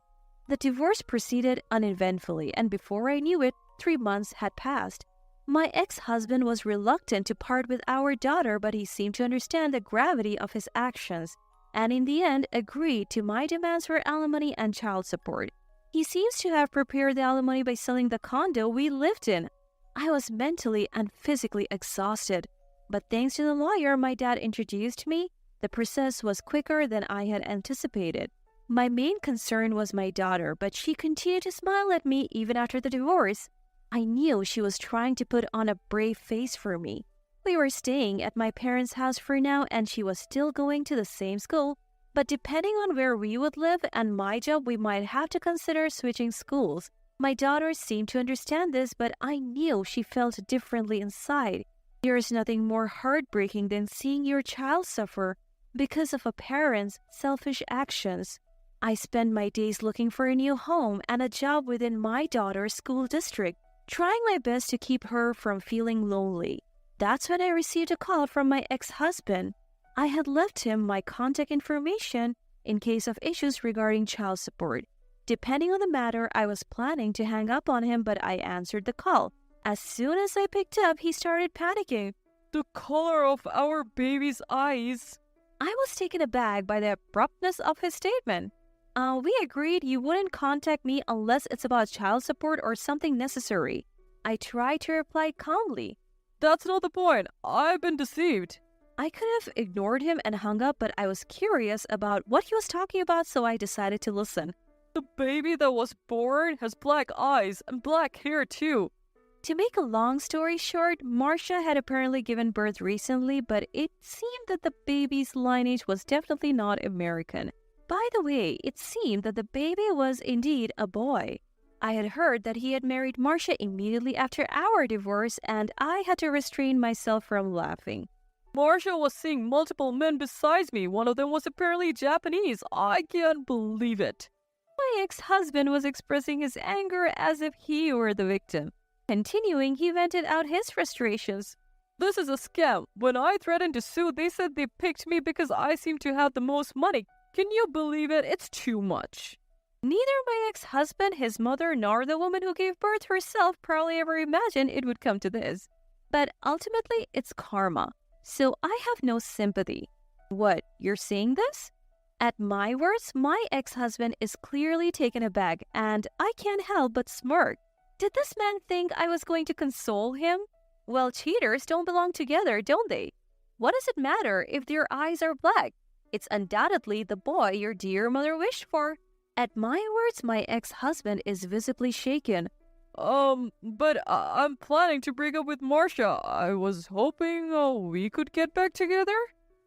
The divorce proceeded uneventfully, and before I knew it, 3 months had passed. My ex-husband was reluctant to part with our daughter, but he seemed to understand the gravity of his actions, and in the end agreed to my demands for alimony and child support. He seems to have prepared the alimony by selling the condo we lived in. I was mentally and physically exhausted, but thanks to the lawyer my dad introduced me, the process was quicker than I had anticipated. My main concern was my daughter, but she continued to smile at me even after the divorce. I knew she was trying to put on a brave face for me. We were staying at my parents' house for now, and she was still going to the same school, but depending on where we would live and my job, we might have to consider switching schools. My daughter seemed to understand this, but I knew she felt differently inside. There is nothing more heartbreaking than seeing your child suffer because of a parent's selfish actions. I spent my days looking for a new home and a job within my daughter's school district, trying my best to keep her from feeling lonely. That's when I received a call from my ex-husband. I had left him my contact information in case of issues regarding child support. Depending on the matter, I was planning to hang up on him, but I answered the call. As soon as I picked up, he started panicking. The color of our baby's eyes. I was taken aback by the abruptness of his statement. We agreed you wouldn't contact me unless it's about child support or something necessary. I tried to reply calmly. That's not the point. I've been deceived. I could have ignored him and hung up, but I was curious about what he was talking about, so I decided to listen. The baby that was born has black eyes and black hair too. To make a long story short, Marcia had apparently given birth recently, but it seemed that the baby's lineage was definitely not American. By the way, it seemed that the baby was indeed a boy. I had heard that he had married Marcia immediately after our divorce, and I had to restrain myself from laughing. Marcia was seeing multiple men besides me. One of them was apparently Japanese. I can't believe it. My ex-husband was expressing his anger as if he were the victim. Continuing, he vented out his frustrations. This is a scam. When I threatened to sue, they said they picked me because I seem to have the most money. Can you believe it? It's too much. Neither my ex-husband, his mother, nor the woman who gave birth herself probably ever imagined it would come to this. But ultimately, it's karma. So I have no sympathy. What, you're saying this? At my words, my ex-husband is clearly taken aback, and I can't help but smirk. Did this man think I was going to console him? Well, cheaters don't belong together, don't they? What does it matter if their eyes are black? It's undoubtedly the boy your dear mother wished for. At my words, my ex-husband is visibly shaken. But I'm planning to break up with Marcia. I was hoping we could get back together.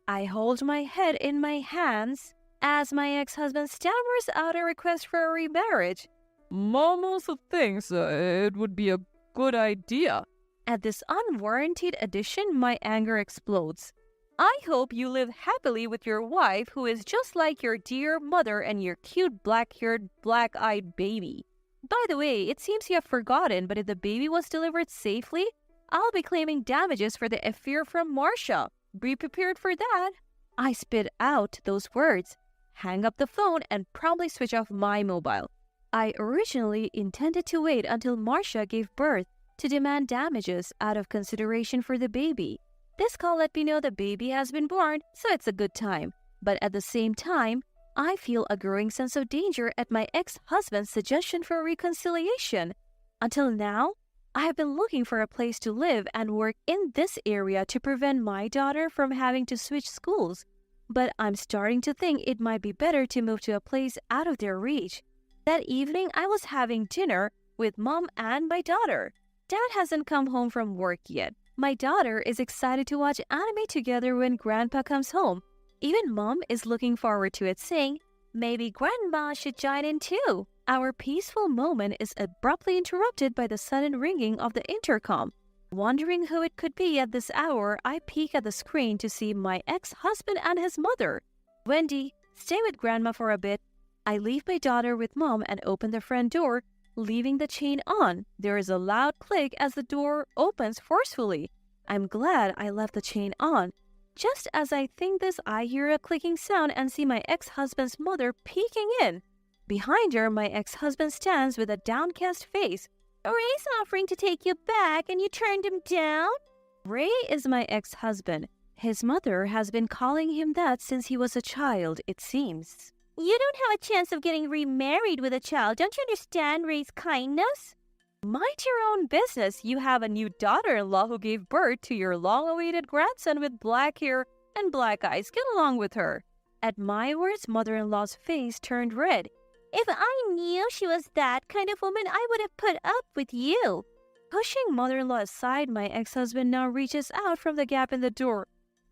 I hold my head in my hands as my ex-husband stammers out a request for a remarriage. Mom also thinks it would be a good idea. At this unwarranted addition, my anger explodes. I hope you live happily with your wife, who is just like your dear mother and your cute black-haired, black-eyed baby. By the way, it seems you have forgotten, but if the baby was delivered safely, I'll be claiming damages for the affair from Marcia. Be prepared for that. I spit out those words, hang up the phone, and promptly switch off my mobile. I originally intended to wait until Marcia gave birth to demand damages out of consideration for the baby. This call let me know the baby has been born, so it's a good time. But at the same time, I feel a growing sense of danger at my ex-husband's suggestion for reconciliation. Until now, I have been looking for a place to live and work in this area to prevent my daughter from having to switch schools. But I'm starting to think it might be better to move to a place out of their reach. That evening, I was having dinner with Mom and my daughter. Dad hasn't come home from work yet. My daughter is excited to watch anime together when Grandpa comes home. Even Mom is looking forward to it, saying, maybe Grandma should join in too. Our peaceful moment is abruptly interrupted by the sudden ringing of the intercom. Wondering who it could be at this hour, I peek at the screen to see my ex-husband and his mother. Wendy, stay with Grandma for a bit. I leave my daughter with Mom and open the front door, leaving the chain on. There is a loud click as the door opens forcefully. I'm glad I left the chain on. Just as I think this, I hear a clicking sound and see my ex-husband's mother peeking in. Behind her, my ex-husband stands with a downcast face. Ray's offering to take you back and you turned him down? Ray is my ex-husband. His mother has been calling him that since he was a child, it seems. You don't have a chance of getting remarried with a child. Don't you understand Ray's kindness? Mind your own business. You have a new daughter-in-law who gave birth to your long-awaited grandson with black hair and black eyes. Get along with her. At my words, mother-in-law's face turned red. If I knew she was that kind of woman, I would have put up with you. Pushing mother-in-law aside, my ex-husband now reaches out from the gap in the door.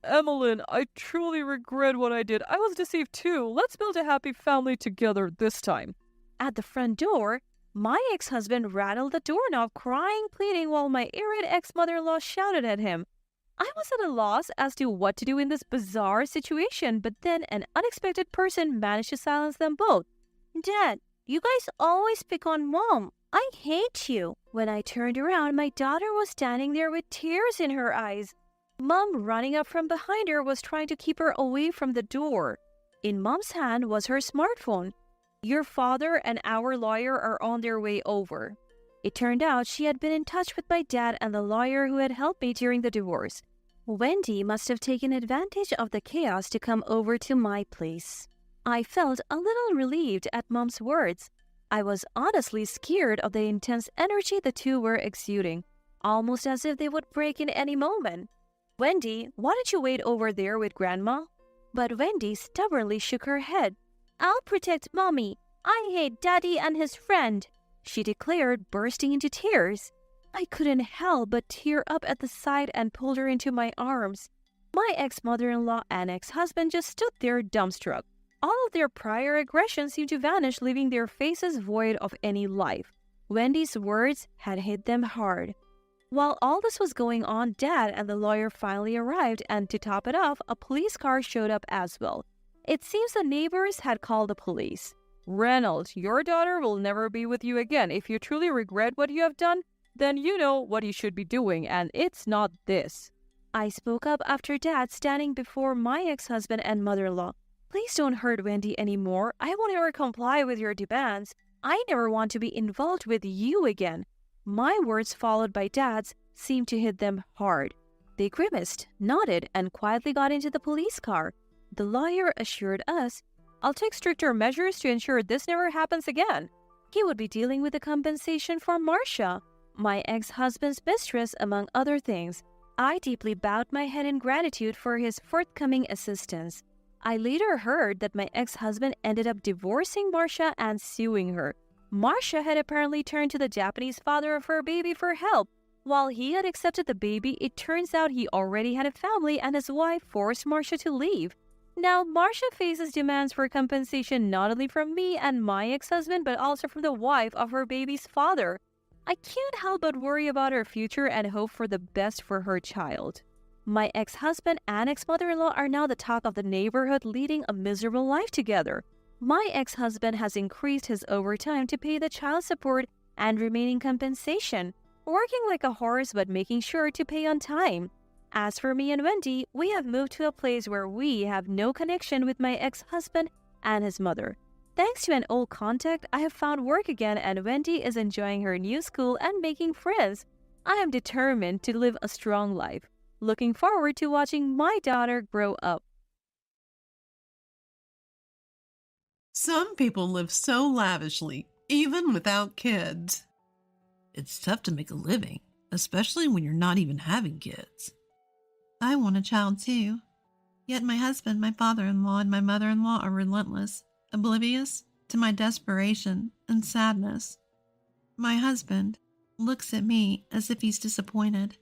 Emmeline, I truly regret what I did. I was deceived too. Let's build a happy family together this time. At the front door, my ex-husband rattled the doorknob, crying, pleading, while my irate ex-mother-in-law shouted at him. I was at a loss as to what to do in this bizarre situation, but then an unexpected person managed to silence them both. Dad, you guys always pick on Mom. I hate you. When I turned around, my daughter was standing there with tears in her eyes. Mom, running up from behind her, was trying to keep her away from the door. In Mom's hand was her smartphone. Your father and our lawyer are on their way over. It turned out she had been in touch with my dad and the lawyer who had helped me during the divorce. Wendy must have taken advantage of the chaos to come over to my place. I felt a little relieved at Mom's words. I was honestly scared of the intense energy the two were exuding, almost as if they would break in any moment. Wendy, why don't you wait over there with Grandma? But Wendy stubbornly shook her head. I'll protect Mommy. I hate Daddy and his friend, she declared, bursting into tears. I couldn't help but tear up at the sight and pulled her into my arms. My ex-mother-in-law and ex-husband just stood there dumbstruck. All of their prior aggression seemed to vanish, leaving their faces void of any life. Wendy's words had hit them hard. While all this was going on, Dad and the lawyer finally arrived, and to top it off, a police car showed up as well. It seems the neighbors had called the police. Reynolds, your daughter will never be with you again. If you truly regret what you have done, then you know what you should be doing, and it's not this. I spoke up after Dad standing before my ex-husband and mother-in-law. Please don't hurt Wendy anymore. I won't ever comply with your demands. I never want to be involved with you again. My words, followed by Dad's, seemed to hit them hard. They grimaced, nodded, and quietly got into the police car. The lawyer assured us, I'll take stricter measures to ensure this never happens again. He would be dealing with the compensation for Marcia, my ex-husband's mistress, among other things. I deeply bowed my head in gratitude for his forthcoming assistance. I later heard that my ex-husband ended up divorcing Marcia and suing her. Marcia had apparently turned to the Japanese father of her baby for help. While he had accepted the baby, it turns out he already had a family and his wife forced Marcia to leave. Now, Marcia faces demands for compensation not only from me and my ex-husband, but also from the wife of her baby's father. I can't help but worry about her future and hope for the best for her child. My ex-husband and ex-mother-in-law are now the talk of the neighborhood, leading a miserable life together. My ex-husband has increased his overtime to pay the child support and remaining compensation, working like a horse but making sure to pay on time. As for me and Wendy, we have moved to a place where we have no connection with my ex-husband and his mother. Thanks to an old contact, I have found work again, and Wendy is enjoying her new school and making friends. I am determined to live a strong life. Looking forward to watching my daughter grow up. Some people live so lavishly, even without kids. It's tough to make a living, especially when you're not even having kids. I want a child too. Yet my husband, my father-in-law, and my mother-in-law are relentless, oblivious to my desperation and sadness. My husband looks at me as if he's disappointed.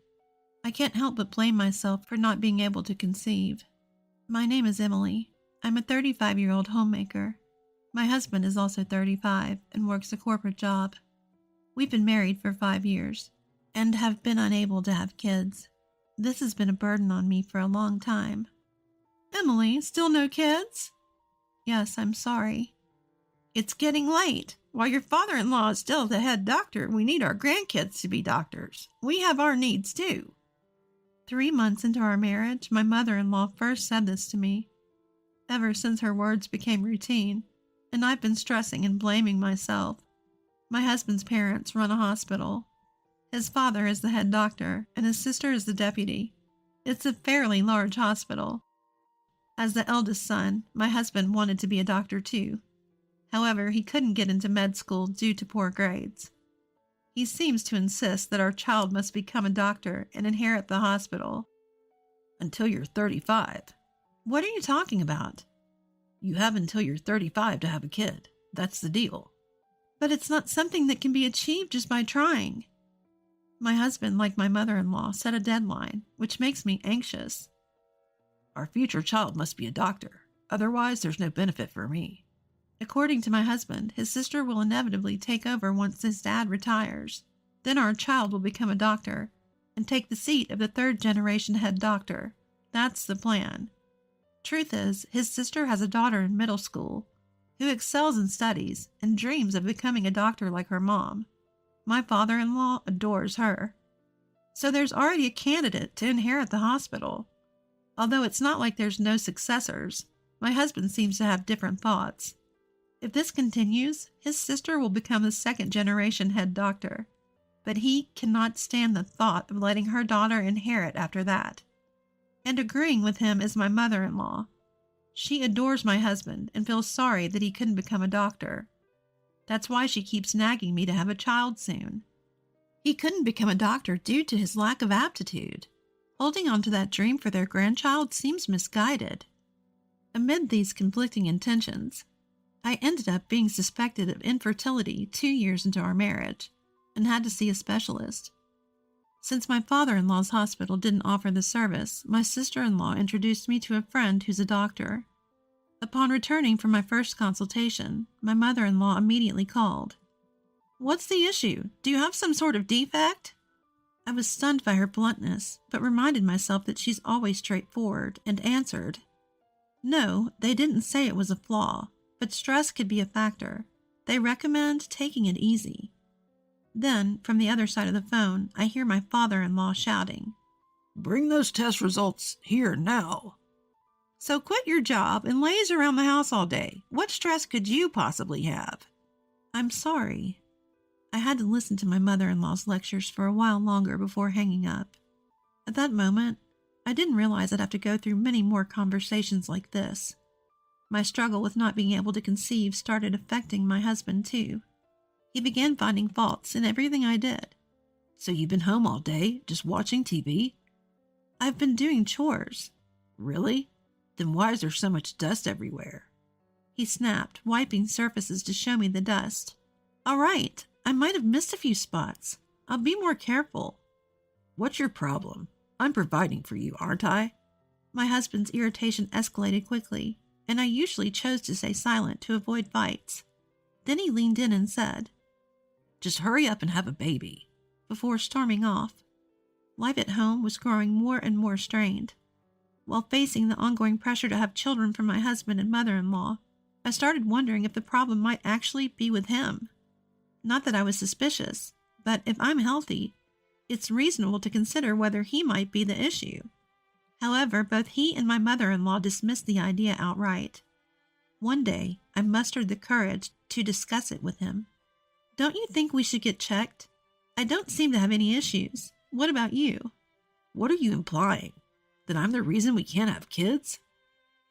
I can't help but blame myself for not being able to conceive. My name is Emily. I'm a 35-year-old homemaker. My husband is also 35 and works a corporate job. We've been married for 5 years and have been unable to have kids. This has been a burden on me for a long time. Emily, still no kids? Yes, I'm sorry. It's getting late. While your father-in-law is still the head doctor, we need our grandkids to be doctors. We have our needs too. 3 months into our marriage, my mother-in-law first said this to me. Ever since her words became routine, and I've been stressing and blaming myself. My husband's parents run a hospital. His father is the head doctor, and his sister is the deputy. It's a fairly large hospital. As the eldest son, my husband wanted to be a doctor too. However, he couldn't get into med school due to poor grades. He seems to insist that our child must become a doctor and inherit the hospital. Until you're 35. What are you talking about? You have until you're 35 to have a kid. That's the deal. But it's not something that can be achieved just by trying. My husband, like my mother-in-law, set a deadline, which makes me anxious. Our future child must be a doctor. Otherwise, there's no benefit for me. According to my husband, his sister will inevitably take over once his dad retires. Then our child will become a doctor and take the seat of the third-generation head doctor. That's the plan. Truth is, his sister has a daughter in middle school who excels in studies and dreams of becoming a doctor like her mom. My father-in-law adores her. So there's already a candidate to inherit the hospital. Although it's not like there's no successors, my husband seems to have different thoughts. If this continues, his sister will become the second-generation head doctor, but he cannot stand the thought of letting her daughter inherit after that. And agreeing with him is my mother-in-law. She adores my husband and feels sorry that he couldn't become a doctor. That's why she keeps nagging me to have a child soon. He couldn't become a doctor due to his lack of aptitude. Holding on to that dream for their grandchild seems misguided. Amid these conflicting intentions, I ended up being suspected of infertility 2 years into our marriage and had to see a specialist. Since my father-in-law's hospital didn't offer the service, my sister-in-law introduced me to a friend who's a doctor. Upon returning from my first consultation, my mother-in-law immediately called. "What's the issue? Do you have some sort of defect?" I was stunned by her bluntness, but reminded myself that she's always straightforward, and answered, "No, they didn't say it was a flaw, but stress could be a factor. They recommend taking it easy." Then, from the other side of the phone, I hear my father-in-law shouting, "Bring those test results here now." "So quit your job and laze around the house all day. What stress could you possibly have?" "I'm sorry." I had to listen to my mother-in-law's lectures for a while longer before hanging up. At that moment, I didn't realize I'd have to go through many more conversations like this. My struggle with not being able to conceive started affecting my husband too. He began finding faults in everything I did. "So you've been home all day, just watching TV?" "I've been doing chores." "Really? Then why is there so much dust everywhere?" He snapped, wiping surfaces to show me the dust. "All right, I might have missed a few spots. I'll be more careful." "What's your problem? I'm providing for you, aren't I?" My husband's irritation escalated quickly, and I usually chose to stay silent to avoid fights. Then he leaned in and said, "Just hurry up and have a baby," before storming off. Life at home was growing more and more strained. While facing the ongoing pressure to have children from my husband and mother-in-law, I started wondering if the problem might actually be with him. Not that I was suspicious, but if I'm healthy, it's reasonable to consider whether he might be the issue. However, both he and my mother-in-law dismissed the idea outright. One day, I mustered the courage to discuss it with him. "Don't you think we should get checked? I don't seem to have any issues. What about you?" "What are you implying? That I'm the reason we can't have kids?"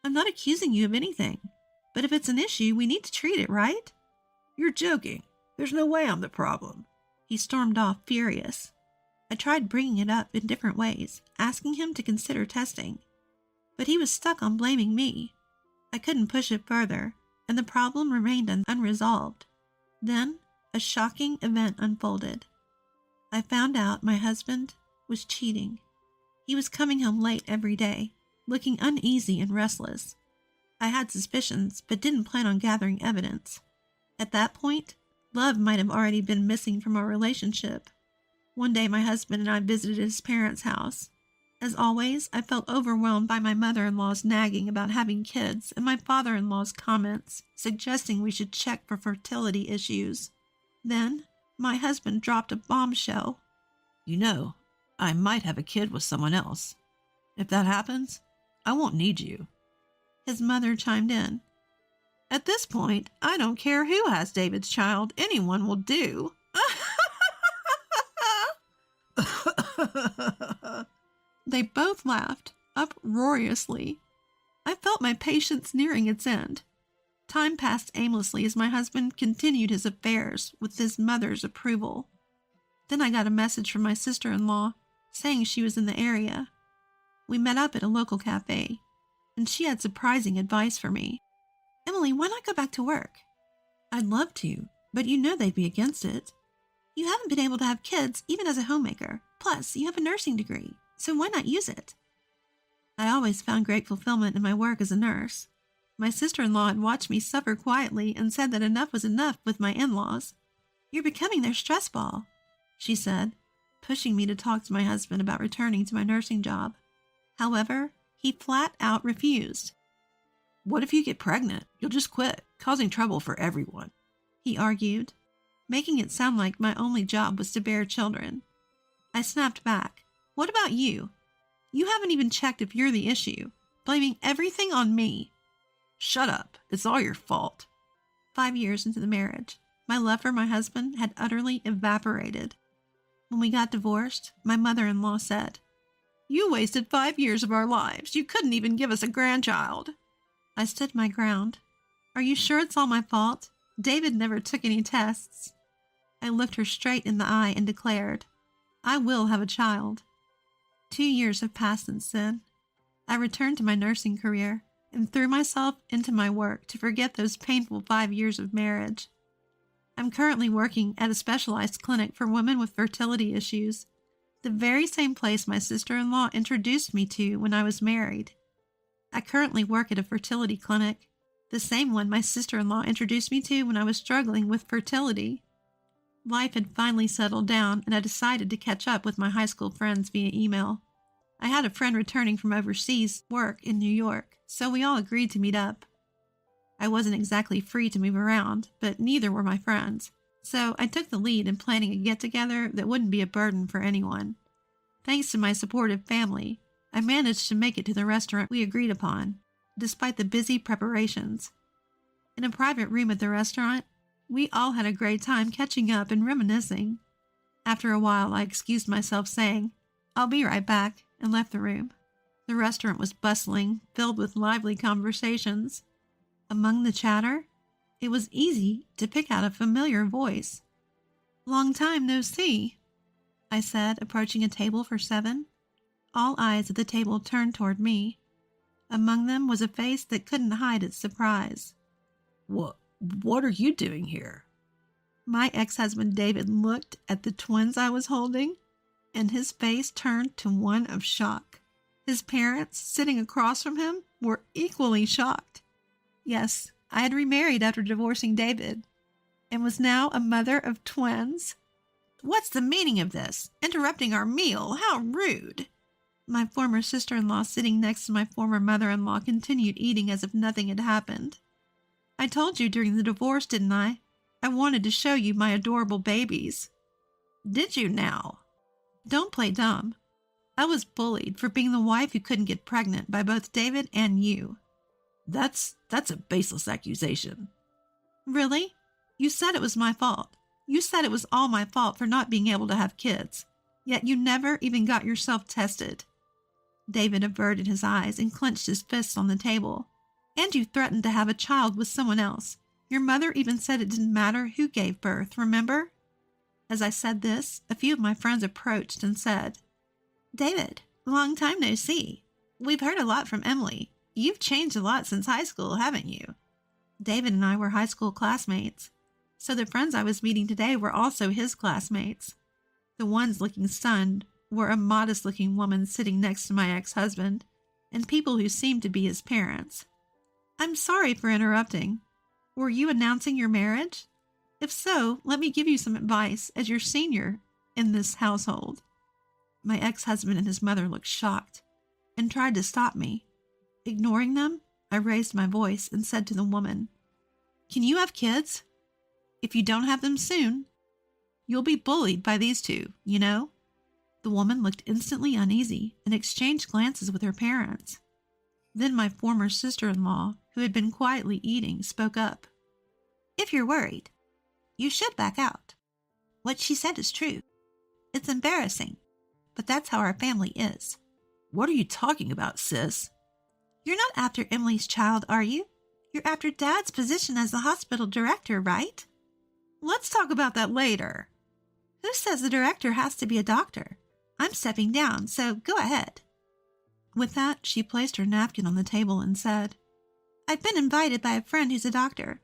"I'm not accusing you of anything, but if it's an issue, we need to treat it, right?" "You're joking. There's no way I'm the problem." He stormed off, furious. I tried bringing it up in different ways, asking him to consider testing, but he was stuck on blaming me. I couldn't push it further, and the problem remained unresolved. Then, a shocking event unfolded. I found out my husband was cheating. He was coming home late every day, looking uneasy and restless. I had suspicions, but didn't plan on gathering evidence. At that point, love might have already been missing from our relationship. One day my husband and I visited his parents' house. As always, I felt overwhelmed by my mother-in-law's nagging about having kids and my father-in-law's comments suggesting we should check for fertility issues. Then, my husband dropped a bombshell. "You know, I might have a kid with someone else. If that happens, I won't need you." His mother chimed in. "At this point, I don't care who has David's child. Anyone will do." They both laughed, uproariously. I felt my patience nearing its end. Time passed aimlessly as my husband continued his affairs with his mother's approval. Then I got a message from my sister-in-law saying she was in the area. We met up at a local cafe, and she had surprising advice for me. "Emily, why not go back to work?" "I'd love to, but you know they'd be against it." "You haven't been able to have kids even as a homemaker. Plus, you have a nursing degree, so why not use it?" I always found great fulfillment in my work as a nurse. My sister-in-law had watched me suffer quietly and said that enough was enough with my in-laws. "You're becoming their stress ball," she said, pushing me to talk to my husband about returning to my nursing job. However, he flat out refused. "What if you get pregnant? You'll just quit, causing trouble for everyone," he argued, making it sound like my only job was to bear children. I snapped back. What about you? You haven't even checked if you're the issue, blaming everything on me. Shut up. It's all your fault. 5 years into the marriage, my love for my husband had utterly evaporated. When we got divorced, my mother-in-law said, "You wasted 5 years of our lives. You couldn't even give us a grandchild." I stood my ground. Are you sure it's all my fault? David never took any tests. I looked her straight in the eye and declared, I will have a child. 2 years have passed since then. I returned to my nursing career and threw myself into my work to forget those painful 5 years of marriage. I'm currently working at a specialized clinic for women with fertility issues, the very same place my sister-in-law introduced me to when I was married. I currently work at a fertility clinic, the same one my sister-in-law introduced me to when I was struggling with fertility. Life had finally settled down, and I decided to catch up with my high school friends via email. I had a friend returning from overseas work in New York, so we all agreed to meet up. I wasn't exactly free to move around, but neither were my friends, so I took the lead in planning a get-together that wouldn't be a burden for anyone. Thanks to my supportive family, I managed to make it to the restaurant we agreed upon, despite the busy preparations. In a private room at the restaurant, we all had a great time catching up and reminiscing. After a while, I excused myself saying, "I'll be right back," and left the room. The restaurant was bustling, filled with lively conversations. Among the chatter, it was easy to pick out a familiar voice. "Long time no see," I said, approaching a table for 7. All eyes at the table turned toward me. Among them was a face that couldn't hide its surprise. What are you doing here?" My ex-husband David looked at the twins I was holding, and his face turned to one of shock. His parents, sitting across from him, were equally shocked. Yes, I had remarried after divorcing David, and was now a mother of twins. "What's the meaning of this? Interrupting our meal? How rude!" My former sister-in-law, sitting next to my former mother-in-law, continued eating as if nothing had happened. "I told you during the divorce, didn't I? I wanted to show you my adorable babies." "Did you now?" "Don't play dumb. I was bullied for being the wife who couldn't get pregnant by both David and you." That's a baseless accusation." "Really? You said it was my fault. You said it was all my fault for not being able to have kids. Yet you never even got yourself tested." David averted his eyes and clenched his fists on the table. "And you threatened to have a child with someone else. Your mother even said it didn't matter who gave birth, remember?" As I said this, a few of my friends approached and said, "David, long time no see. We've heard a lot from Emily. You've changed a lot since high school, haven't you?" David and I were high school classmates, so the friends I was meeting today were also his classmates. The ones looking stunned were a modest-looking woman sitting next to my ex-husband, and people who seemed to be his parents. "I'm sorry for interrupting. Were you announcing your marriage? If so, let me give you some advice as your senior in this household." My ex-husband and his mother looked shocked and tried to stop me. Ignoring them, I raised my voice and said to the woman, "Can you have kids? If you don't have them soon, you'll be bullied by these two, you know?" The woman looked instantly uneasy and exchanged glances with her parents. Then my former sister-in-law, who had been quietly eating, spoke up. "If you're worried, you should back out. What she said is true. It's embarrassing, but that's how our family is." "What are you talking about, sis?" "You're not after Emily's child, are you? You're after Dad's position as the hospital director, right?" "Let's talk about that later." "Who says the director has to be a doctor? I'm stepping down, so go ahead." With that, she placed her napkin on the table and said, "I've been invited by a friend who's a doctor.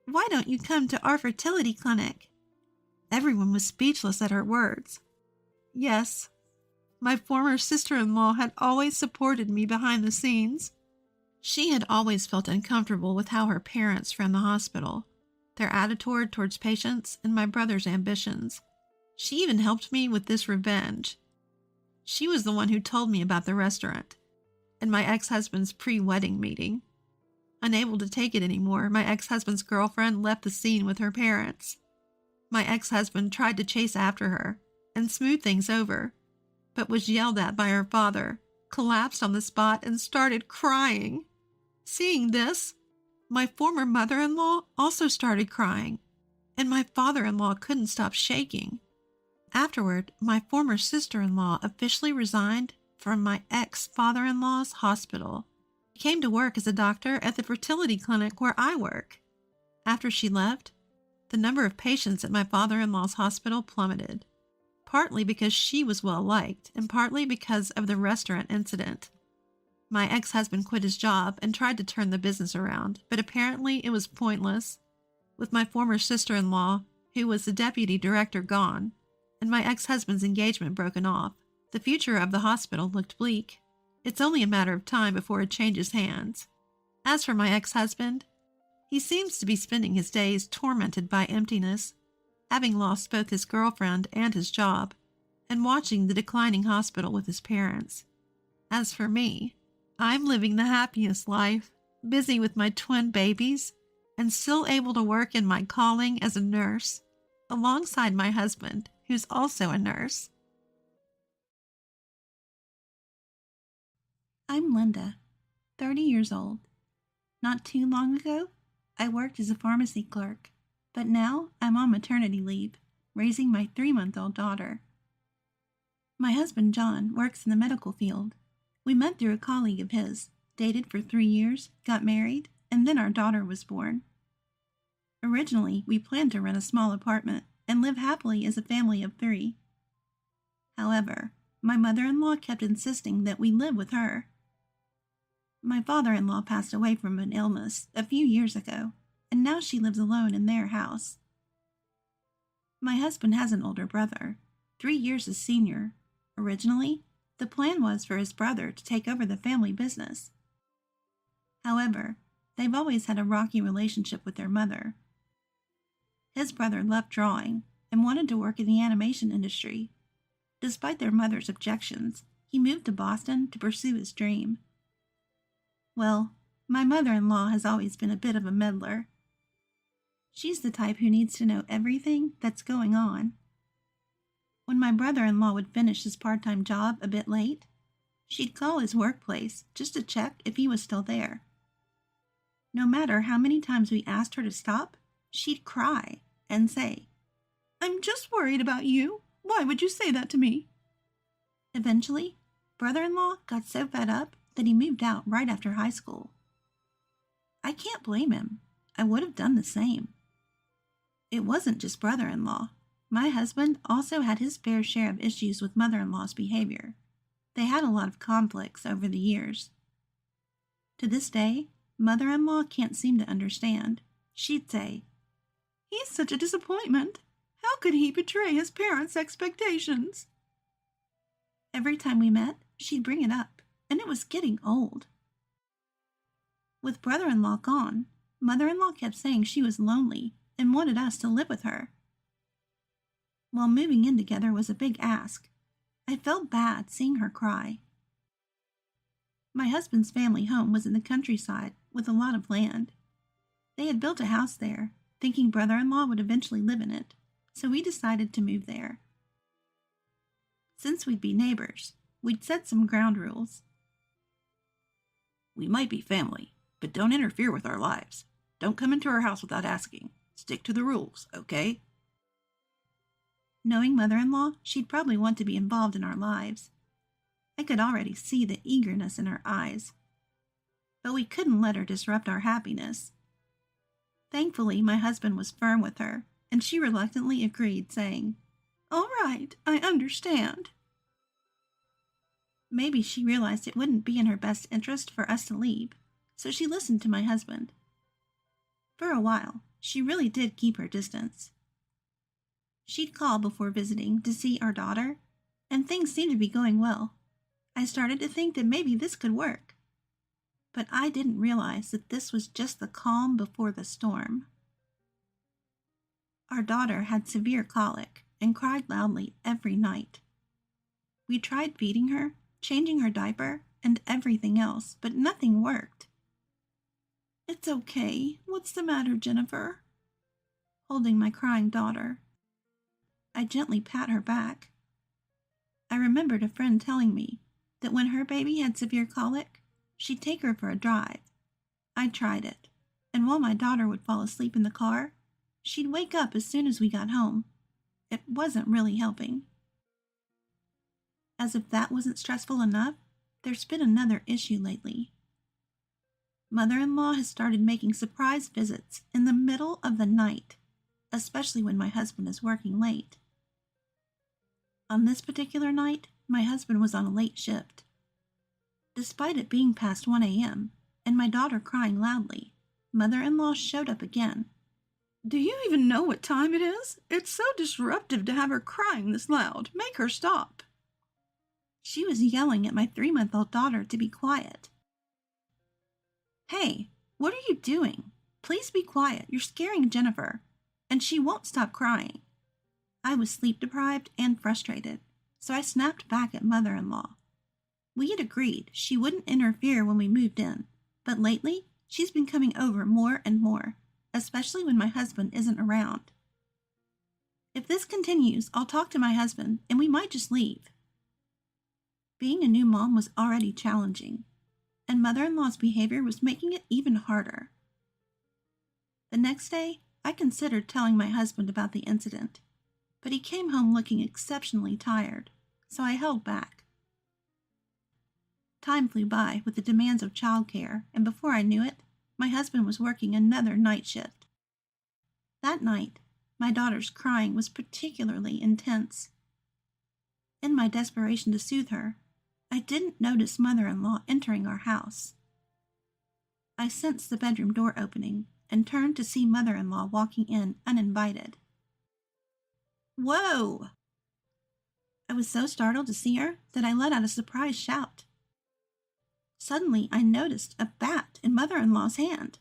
Why don't you come to our fertility clinic?" Everyone was speechless at her words. Yes, my former sister-in-law had always supported me behind the scenes. She had always felt uncomfortable with how her parents ran the hospital, their attitude towards patients, and my brother's ambitions. She even helped me with this revenge. She was the one who told me about the restaurant and my ex-husband's pre-wedding meeting. Unable to take it anymore, my ex-husband's girlfriend left the scene with her parents. My ex-husband tried to chase after her, and smoothed things over, but was yelled at by her father, collapsed on the spot, and started crying. Seeing this, my former mother-in-law also started crying, and my father-in-law couldn't stop shaking. Afterward, my former sister-in-law officially resigned from my ex-father-in-law's hospital. She came to work as a doctor at the fertility clinic where I work. After she left, the number of patients at my father-in-law's hospital plummeted, partly because she was well-liked and partly because of the restaurant incident. My ex-husband quit his job and tried to turn the business around, but apparently it was pointless. With my former sister-in-law, who was the deputy director, gone, and my ex-husband's engagement broken off, the future of the hospital looked bleak. It's only a matter of time before it changes hands. As for my ex-husband, he seems to be spending his days tormented by emptiness, having lost both his girlfriend and his job, and watching the declining hospital with his parents. As for me, I'm living the happiest life, busy with my twin babies, and still able to work in my calling as a nurse, alongside my husband, who's also a nurse. I'm Linda, 30 years old. Not too long ago, I worked as a pharmacy clerk, but now I'm on maternity leave, raising my 3-month-old daughter. My husband, John, works in the medical field. We met through a colleague of his, dated for 3 years, got married, and then our daughter was born. Originally, we planned to rent a small apartment and live happily as a family of 3. However, my mother-in-law kept insisting that we live with her. My father-in-law passed away from an illness a few years ago, and now she lives alone in their house. My husband has an older brother, 3 years his senior. Originally, the plan was for his brother to take over the family business. However, they've always had a rocky relationship with their mother. His brother loved drawing and wanted to work in the animation industry. Despite their mother's objections, he moved to Boston to pursue his dream. Well, my mother-in-law has always been a bit of a meddler. She's the type who needs to know everything that's going on. When my brother-in-law would finish his part-time job a bit late, she'd call his workplace just to check if he was still there. No matter how many times we asked her to stop, she'd cry and say, "I'm just worried about you. Why would you say that to me?" Eventually, brother-in-law got so fed up that he moved out right after high school. I can't blame him. I would have done the same. It wasn't just brother-in-law. My husband also had his fair share of issues with mother-in-law's behavior. They had a lot of conflicts over the years. To this day, mother-in-law can't seem to understand. She'd say, "He's such a disappointment. How could he betray his parents' expectations?" Every time we met, she'd bring it up, and it was getting old. With brother-in-law gone, mother-in-law kept saying she was lonely and wanted us to live with her. While moving in together was a big ask, I felt bad seeing her cry. My husband's family home was in the countryside with a lot of land. They had built a house there, thinking brother-in-law would eventually live in it, so we decided to move there. Since we'd be neighbors, we'd set some ground rules. We might be family, but don't interfere with our lives. Don't come into our house without asking. Stick to the rules, okay? Knowing mother-in-law, she'd probably want to be involved in our lives. I could already see the eagerness in her eyes. But we couldn't let her disrupt our happiness. Thankfully, my husband was firm with her, and she reluctantly agreed, saying, "All right, I understand." Maybe she realized it wouldn't be in her best interest for us to leave, so she listened to my husband. For a while, she really did keep her distance. She'd call before visiting to see our daughter, and things seemed to be going well. I started to think that maybe this could work. But I didn't realize that this was just the calm before the storm. Our daughter had severe colic and cried loudly every night. We tried feeding her, changing her diaper, and everything else, but nothing worked. "It's okay. What's the matter, Jennifer?" Holding my crying daughter. I gently pat her back, I remembered a friend telling me that when her baby had severe colic, she'd take her for a drive. I tried it, and while my daughter would fall asleep in the car, she'd wake up as soon as we got home. It wasn't really helping. As if that wasn't stressful enough, there's been another issue lately. Mother-in-law has started making surprise visits in the middle of the night, especially when my husband is working late. On this particular night, my husband was on a late shift. Despite it being past 1 a.m. and my daughter crying loudly, mother-in-law showed up again. Do you even know what time it is? It's so disruptive to have her crying this loud. Make her stop. She was yelling at my 3-month-old daughter to be quiet. Hey, what are you doing? Please be quiet. You're scaring Jennifer, and she won't stop crying. I was sleep-deprived and frustrated, so I snapped back at mother-in-law. We had agreed she wouldn't interfere when we moved in, but lately she's been coming over more and more, especially when my husband isn't around. If this continues, I'll talk to my husband, and we might just leave. Being a new mom was already challenging, and mother-in-law's behavior was making it even harder. The next day, I considered telling my husband about the incident, but he came home looking exceptionally tired, so I held back. Time flew by with the demands of childcare, and before I knew it, my husband was working another night shift. That night, my daughter's crying was particularly intense. In my desperation to soothe her, I didn't notice mother-in-law entering our house. I sensed the bedroom door opening and turned to see mother-in-law walking in uninvited. Whoa! I was so startled to see her that I let out a surprised shout. Suddenly, I noticed a bat in mother-in-law's hand.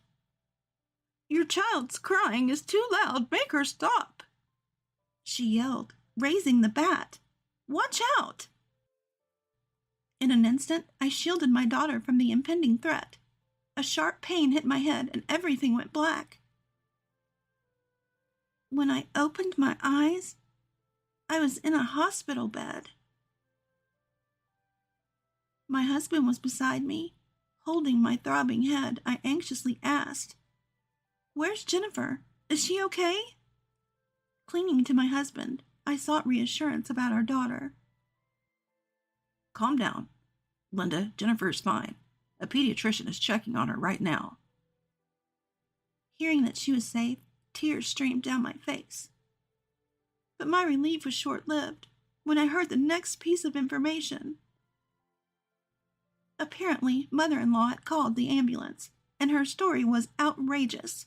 Your child's crying is too loud. Make her stop. She yelled, raising the bat. Watch out! In an instant, I shielded my daughter from the impending threat. A sharp pain hit my head and everything went black. When I opened my eyes, I was in a hospital bed. My husband was beside me. Holding my throbbing head, I anxiously asked, "Where's Jennifer? Is she okay?" Clinging to my husband, I sought reassurance about our daughter. Calm down. Linda, Jennifer is fine. A pediatrician is checking on her right now. Hearing that she was safe, tears streamed down my face. But my relief was short-lived when I heard the next piece of information. Apparently, mother-in-law had called the ambulance, and her story was outrageous.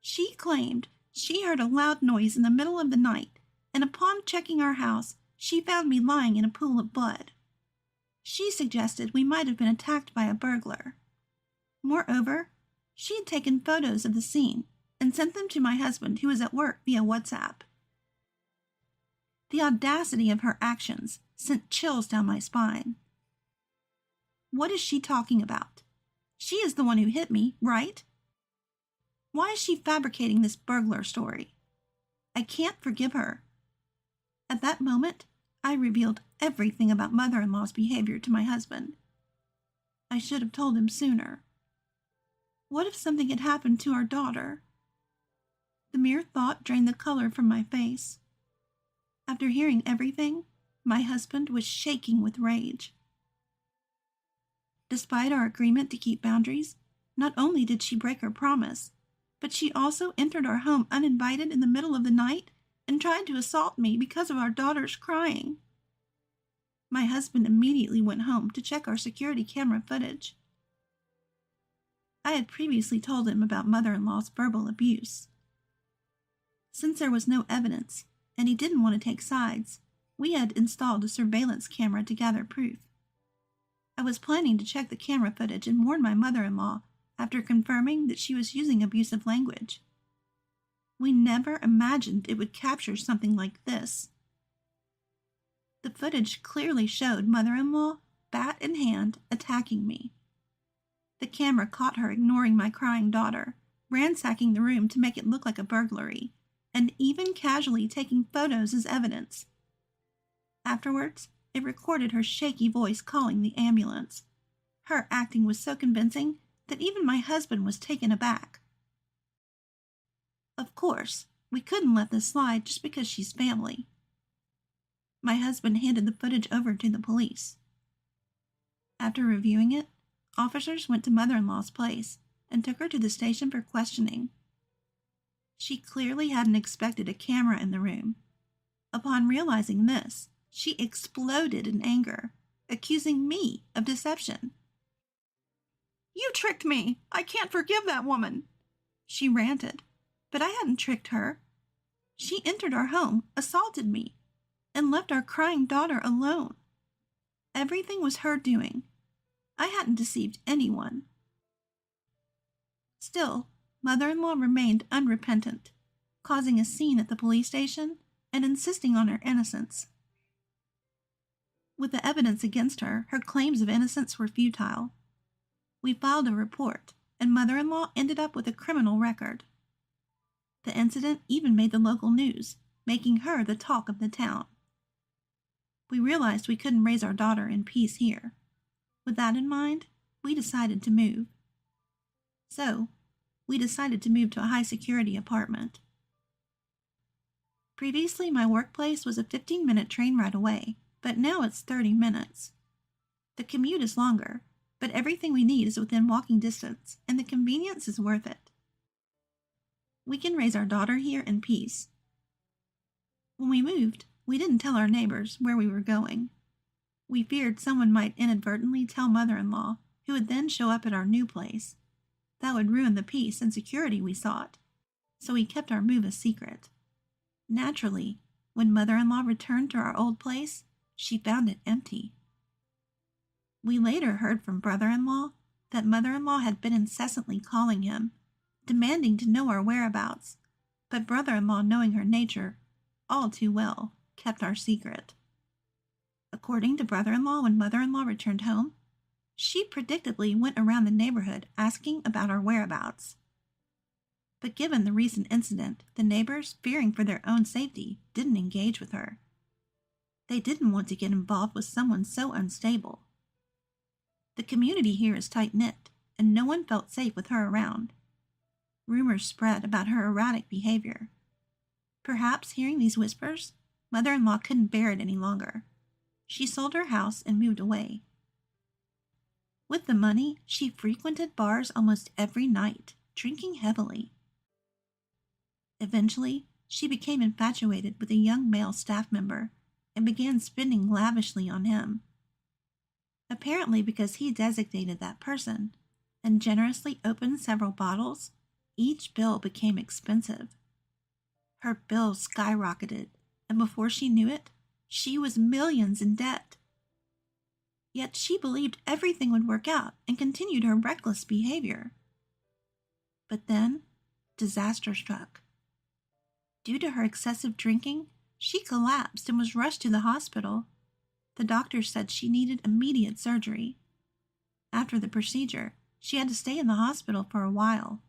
She claimed she heard a loud noise in the middle of the night, and upon checking our house, she found me lying in a pool of blood. She suggested we might have been attacked by a burglar. Moreover, she had taken photos of the scene and sent them to my husband, who was at work, via WhatsApp. The audacity of her actions sent chills down my spine. What is she talking about? She is the one who hit me, right? Why is she fabricating this burglar story? I can't forgive her. At that moment, I revealed everything about mother-in-law's behavior to my husband. I should have told him sooner. What if something had happened to our daughter? The mere thought drained the color from my face. After hearing everything, my husband was shaking with rage. Despite our agreement to keep boundaries, not only did she break her promise, but she also entered our home uninvited in the middle of the night and tried to assault me because of our daughter's crying. My husband immediately went home to check our security camera footage. I had previously told him about mother-in-law's verbal abuse. Since there was no evidence, and he didn't want to take sides, we had installed a surveillance camera to gather proof. I was planning to check the camera footage and warn my mother-in-law after confirming that she was using abusive language. We never imagined it would capture something like this. The footage clearly showed mother-in-law, bat in hand, attacking me. The camera caught her ignoring my crying daughter, ransacking the room to make it look like a burglary, and even casually taking photos as evidence. Afterwards, It recorded her shaky voice calling the ambulance. Her acting was so convincing that even my husband was taken aback. Of course, we couldn't let this slide just because she's family. My husband handed the footage over to the police. After reviewing it, officers went to mother-in-law's place and took her to the station for questioning. She clearly hadn't expected a camera in the room. Upon realizing this, she exploded in anger, accusing me of deception. "You tricked me! I can't forgive that woman!" she ranted, but I hadn't tricked her. She entered our home, assaulted me, and left our crying daughter alone. Everything was her doing. I hadn't deceived anyone. Still, mother-in-law remained unrepentant, causing a scene at the police station and insisting on her innocence. With the evidence against her, her claims of innocence were futile. We filed a report, and mother-in-law ended up with a criminal record. The incident even made the local news, making her the talk of the town. We realized we couldn't raise our daughter in peace here. With that in mind, we decided to move. So, we decided to move to a high-security apartment. Previously, my workplace was a 15-minute train ride away, but now it's 30 minutes. The commute is longer, but everything we need is within walking distance, and the convenience is worth it. We can raise our daughter here in peace. When we moved, we didn't tell our neighbors where we were going. We feared someone might inadvertently tell mother-in-law, who would then show up at our new place. That would ruin the peace and security we sought, so we kept our move a secret. Naturally, when mother-in-law returned to our old place, she found it empty. We later heard from brother-in-law that mother-in-law had been incessantly calling him, demanding to know our whereabouts, but brother-in-law, knowing her nature all too well, kept our secret. According to brother-in-law, when mother-in-law returned home, she predictably went around the neighborhood asking about our whereabouts. But given the recent incident, the neighbors, fearing for their own safety, didn't engage with her. They didn't want to get involved with someone so unstable. The community here is tight-knit, and no one felt safe with her around. Rumors spread about her erratic behavior. Perhaps hearing these whispers, mother-in-law couldn't bear it any longer. She sold her house and moved away. With the money, she frequented bars almost every night, drinking heavily. Eventually, she became infatuated with a young male staff member and began spending lavishly on him. Apparently because he designated that person and generously opened several bottles, each bill became expensive. Her bills skyrocketed, and before she knew it, she was millions in debt. Yet she believed everything would work out and continued her reckless behavior. But then, disaster struck. Due to her excessive drinking, she collapsed and was rushed to the hospital. The doctor said she needed immediate surgery. After the procedure, she had to stay in the hospital for a while.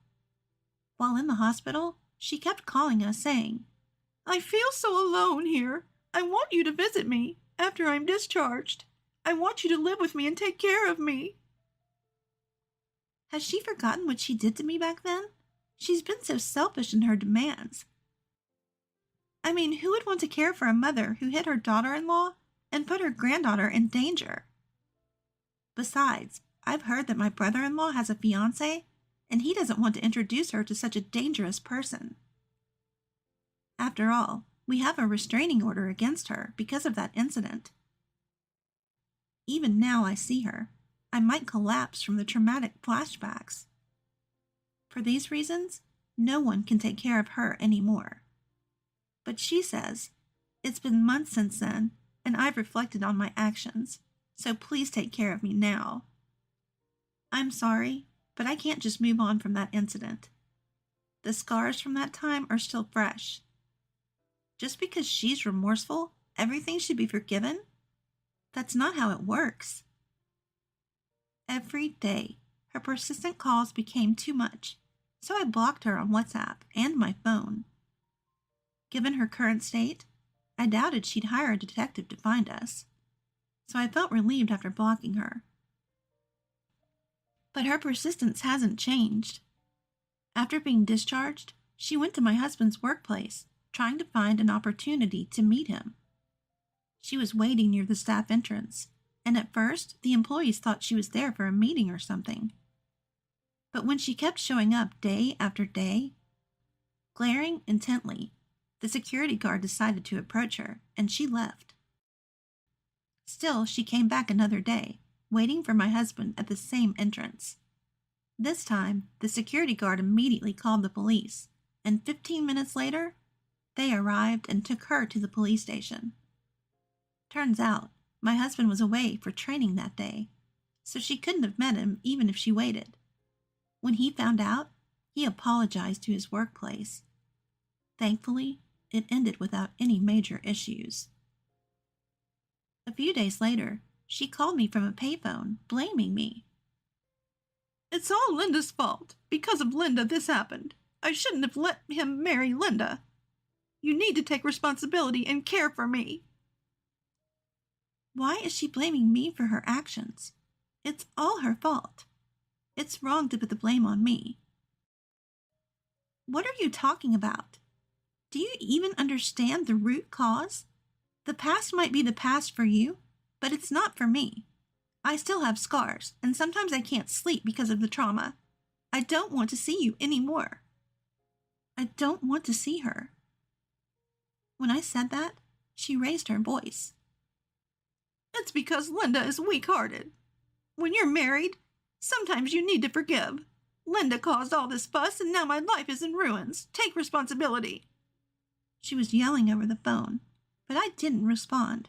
While in the hospital, she kept calling us saying, "I feel so alone here. I want you to visit me after I'm discharged. I want you to live with me and take care of me." Has she forgotten what she did to me back then? She's been so selfish in her demands. I mean, who would want to care for a mother who hit her daughter-in-law and put her granddaughter in danger? Besides, I've heard that my brother-in-law has a fiancé, and he doesn't want to introduce her to such a dangerous person. After all, we have a restraining order against her because of that incident. Even now I see her, I might collapse from the traumatic flashbacks. For these reasons, no one can take care of her anymore. But she says, "It's been months since then, and I've reflected on my actions, so please take care of me now." I'm sorry, but I can't just move on from that incident. The scars from that time are still fresh. Just because she's remorseful, everything should be forgiven? That's not how it works. Every day, her persistent calls became too much, so I blocked her on WhatsApp and my phone. Given her current state, I doubted she'd hire a detective to find us. so I felt relieved after blocking her. But her persistence hasn't changed. After being discharged, she went to my husband's workplace, trying to find an opportunity to meet him. She was waiting near the staff entrance, and at first the employees thought she was there for a meeting or something. But when she kept showing up day after day, glaring intently, the security guard decided to approach her, and she left. Still, she came back another day, waiting for my husband at the same entrance. This time, the security guard immediately called the police, and 15 minutes later, they arrived and took her to the police station. Turns out, my husband was away for training that day, so she couldn't have met him even if she waited. When he found out, he apologized to his workplace. Thankfully, it ended without any major issues. A few days later, she called me from a payphone, blaming me. It's all Linda's fault. Because of Linda, this happened. I shouldn't have let him marry Linda. You need to take responsibility and care for me. Why is she blaming me for her actions? It's all her fault. It's wrong to put the blame on me. What are you talking about? Do you even understand the root cause? The past might be the past for you, but it's not for me. I still have scars, and sometimes I can't sleep because of the trauma. I don't want to see you anymore. I don't want to see her. When I said that, she raised her voice. It's because Linda is weak-hearted. When you're married, sometimes you need to forgive. Linda caused all this fuss, and now my life is in ruins. Take responsibility. She was yelling over the phone, but I didn't respond.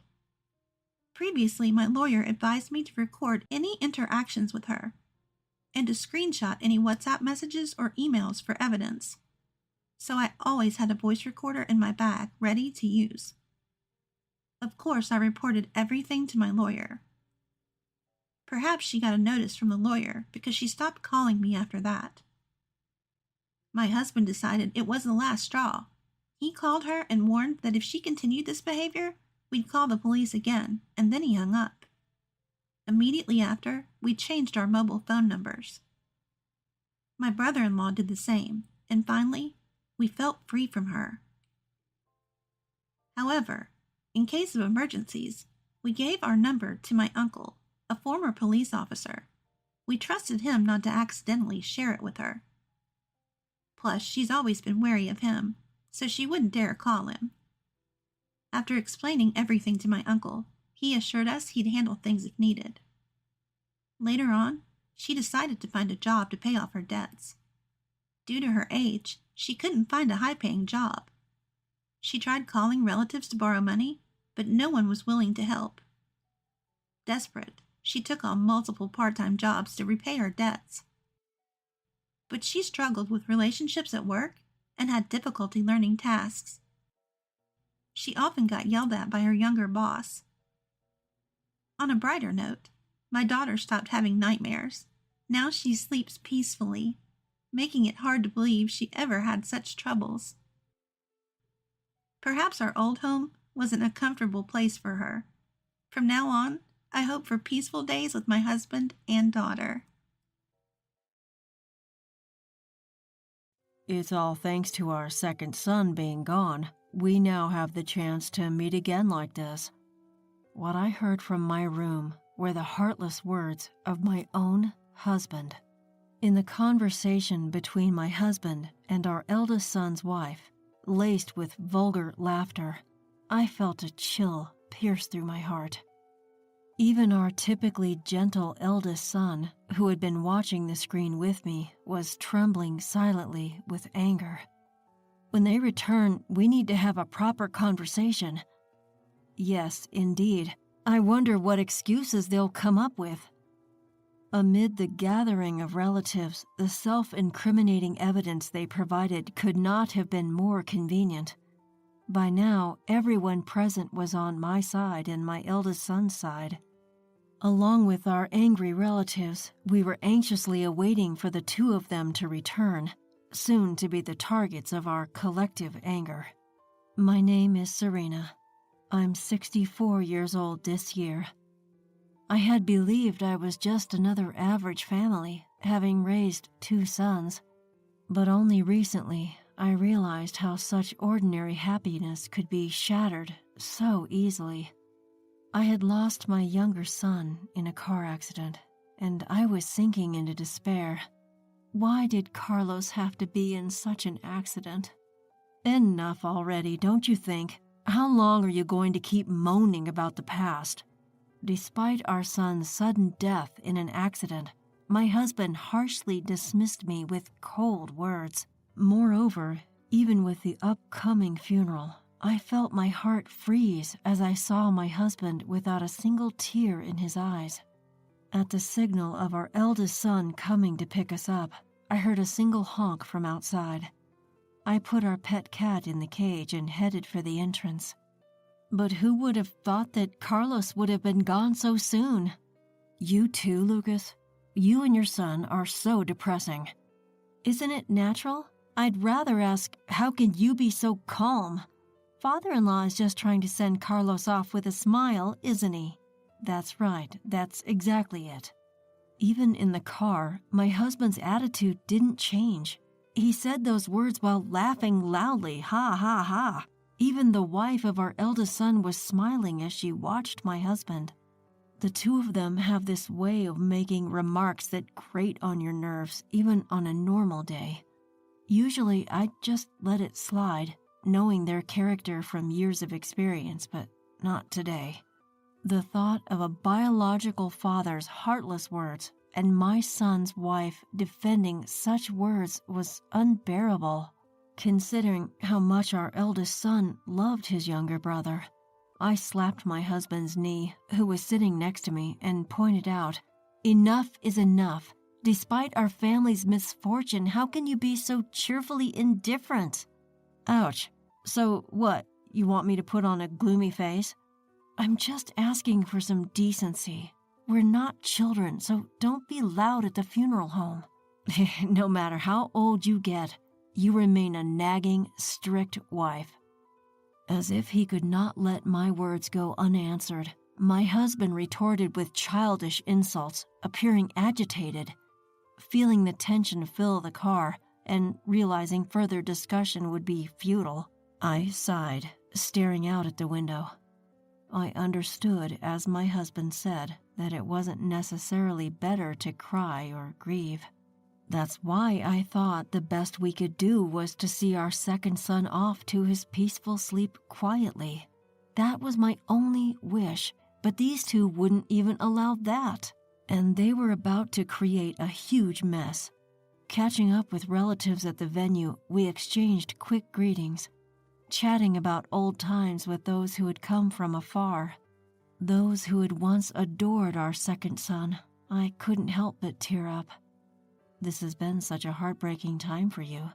Previously, my lawyer advised me to record any interactions with her and to screenshot any WhatsApp messages or emails for evidence. So I always had a voice recorder in my bag ready to use. Of course, I reported everything to my lawyer. Perhaps she got a notice from the lawyer because she stopped calling me after that. My husband decided it was the last straw. He called her and warned that if she continued this behavior, we'd call the police again, and then he hung up. Immediately after, we changed our mobile phone numbers. My brother-in-law did the same, and finally, we felt free from her. However, in case of emergencies, we gave our number to my uncle, a former police officer. We trusted him not to accidentally share it with her. Plus, she's always been wary of him, so she wouldn't dare call him. After explaining everything to my uncle, he assured us he'd handle things if needed. Later on, she decided to find a job to pay off her debts. Due to her age, she couldn't find a high-paying job. She tried calling relatives to borrow money, but no one was willing to help. Desperate, she took on multiple part-time jobs to repay her debts. But she struggled with relationships at work and had difficulty learning tasks. She often got yelled at by her younger boss. On a brighter note, my daughter stopped having nightmares. Now she sleeps peacefully, making it hard to believe she ever had such troubles. Perhaps our old home wasn't a comfortable place for her. From now on, I hope for peaceful days with my husband and daughter. It's all thanks to our second son being gone. We now have the chance to meet again like this. What I heard from my room were the heartless words of my own husband. In the conversation between my husband and our eldest son's wife, laced with vulgar laughter, I felt a chill pierce through my heart. Even our typically gentle eldest son, who had been watching the screen with me, was trembling silently with anger. When they return, we need to have a proper conversation. Yes, indeed. I wonder what excuses they'll come up with. Amid the gathering of relatives, the self-incriminating evidence they provided could not have been more convenient. By now, everyone present was on my side and my eldest son's side. Along with our angry relatives, we were anxiously awaiting for the two of them to return, soon to be the targets of our collective anger. My name is Serena. I'm 64 years old this year. I had believed I was just another average family, having raised 2 sons. But only recently, I realized how such ordinary happiness could be shattered so easily. I had lost my younger son in a car accident, and I was sinking into despair. Why did Carlos have to be in such an accident? Enough already, don't you think? How long are you going to keep moaning about the past? Despite our son's sudden death in an accident, my husband harshly dismissed me with cold words. Moreover, even with the upcoming funeral, I felt my heart freeze as I saw my husband without a single tear in his eyes. At the signal of our eldest son coming to pick us up, I heard a single honk from outside. I put our pet cat in the cage and headed for the entrance. But who would have thought that Carlos would have been gone so soon? You too, Lucas? You and your son are so depressing. Isn't it natural? I'd rather ask, how can you be so calm? Father-in-law is just trying to send Carlos off with a smile, isn't he? That's right, that's exactly it. Even in the car, my husband's attitude didn't change. He said those words while laughing loudly, ha ha ha. Even the wife of our eldest son was smiling as she watched my husband. The two of them have this way of making remarks that grate on your nerves, even on a normal day. Usually, I'd just let it slide, knowing their character from years of experience, but not today. The thought of a biological father's heartless words and my son's wife defending such words was unbearable, considering how much our eldest son loved his younger brother. I slapped my husband's knee, who was sitting next to me, and pointed out, "Enough is enough. Despite our family's misfortune, how can you be so cheerfully indifferent?" Ouch. So what, you want me to put on a gloomy face? I'm just asking for some decency. We're not children, so don't be loud at the funeral home. No matter how old you get, you remain a nagging, strict wife. As if he could not let my words go unanswered, my husband retorted with childish insults, appearing agitated. Feeling the tension fill the car, and realizing further discussion would be futile, I sighed, staring out at the window. I understood, as my husband said, that it wasn't necessarily better to cry or grieve. That's why I thought the best we could do was to see our second son off to his peaceful sleep quietly. That was my only wish, but these two wouldn't even allow that, and they were about to create a huge mess. Catching up with relatives at the venue, we exchanged quick greetings, chatting about old times with those who had come from afar. Those who had once adored our second son. I couldn't help but tear up. This has been such a heartbreaking time for you.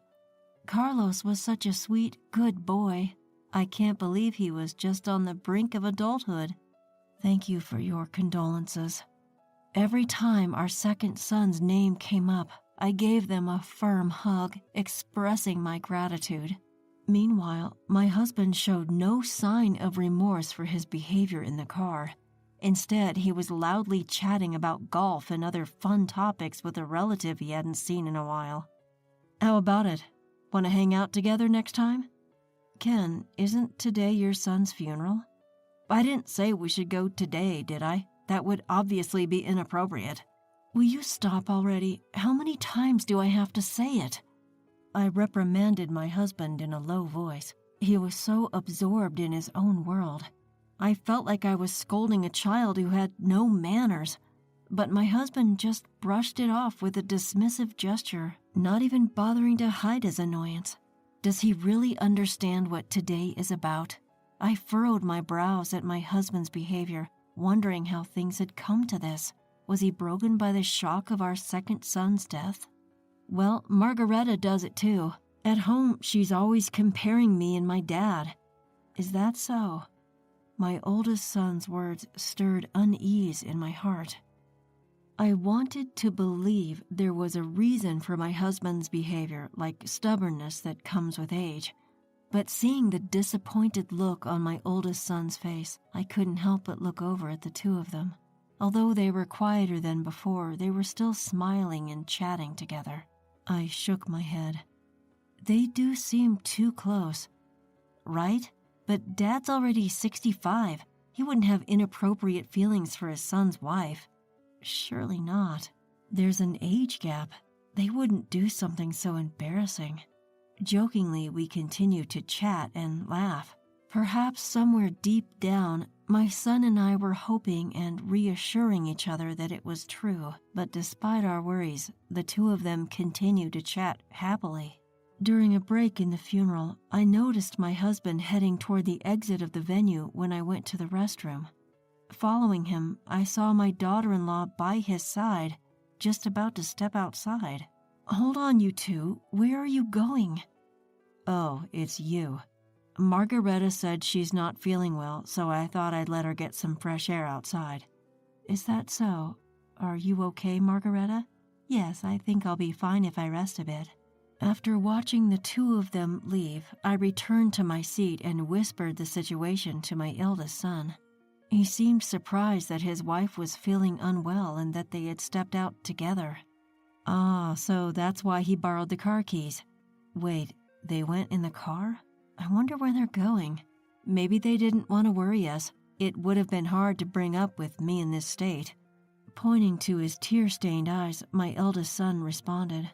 Carlos was such a sweet, good boy. I can't believe he was just on the brink of adulthood. Thank you for your condolences. Every time our second son's name came up, I gave them a firm hug, expressing my gratitude. Meanwhile, my husband showed no sign of remorse for his behavior in the car. Instead, he was loudly chatting about golf and other fun topics with a relative he hadn't seen in a while. How about it? Want to hang out together next time? Ken, isn't today your son's funeral? I didn't say we should go today, did I? That would obviously be inappropriate. Will you stop already? How many times do I have to say it? I reprimanded my husband in a low voice. He was so absorbed in his own world. I felt like I was scolding a child who had no manners, but my husband just brushed it off with a dismissive gesture, not even bothering to hide his annoyance. Does he really understand what today is about? I furrowed my brows at my husband's behavior, wondering how things had come to this. Was he broken by the shock of our second son's death? Well, Margareta does it too. At home, she's always comparing me and my dad. Is that so? My oldest son's words stirred unease in my heart. I wanted to believe there was a reason for my husband's behavior, like stubbornness that comes with age. But seeing the disappointed look on my oldest son's face, I couldn't help but look over at the two of them. Although they were quieter than before, they were still smiling and chatting together. I shook my head. They do seem too close. Right? But Dad's already 65. He wouldn't have inappropriate feelings for his son's wife. Surely not. There's an age gap. They wouldn't do something so embarrassing. Jokingly, we continued to chat and laugh. Perhaps somewhere deep down, my son and I were hoping and reassuring each other that it was true. But despite our worries, the two of them continued to chat happily. During a break in the funeral, I noticed my husband heading toward the exit of the venue when I went to the restroom. Following him, I saw my daughter-in-law by his side, just about to step outside. "Hold on, you two. Where are you going?" "Oh, it's you. Margareta said she's not feeling well, so I thought I'd let her get some fresh air outside." "Is that so? Are you okay, Margareta?" "Yes, I think I'll be fine if I rest a bit." After watching the two of them leave, I returned to my seat and whispered the situation to my eldest son. He seemed surprised that his wife was feeling unwell and that they had stepped out together. "Ah, so that's why he borrowed the car keys. Wait, they went in the car? I wonder where they're going. Maybe they didn't want to worry us. It would have been hard to bring up with me in this state." Pointing to his tear-stained eyes, my eldest son responded.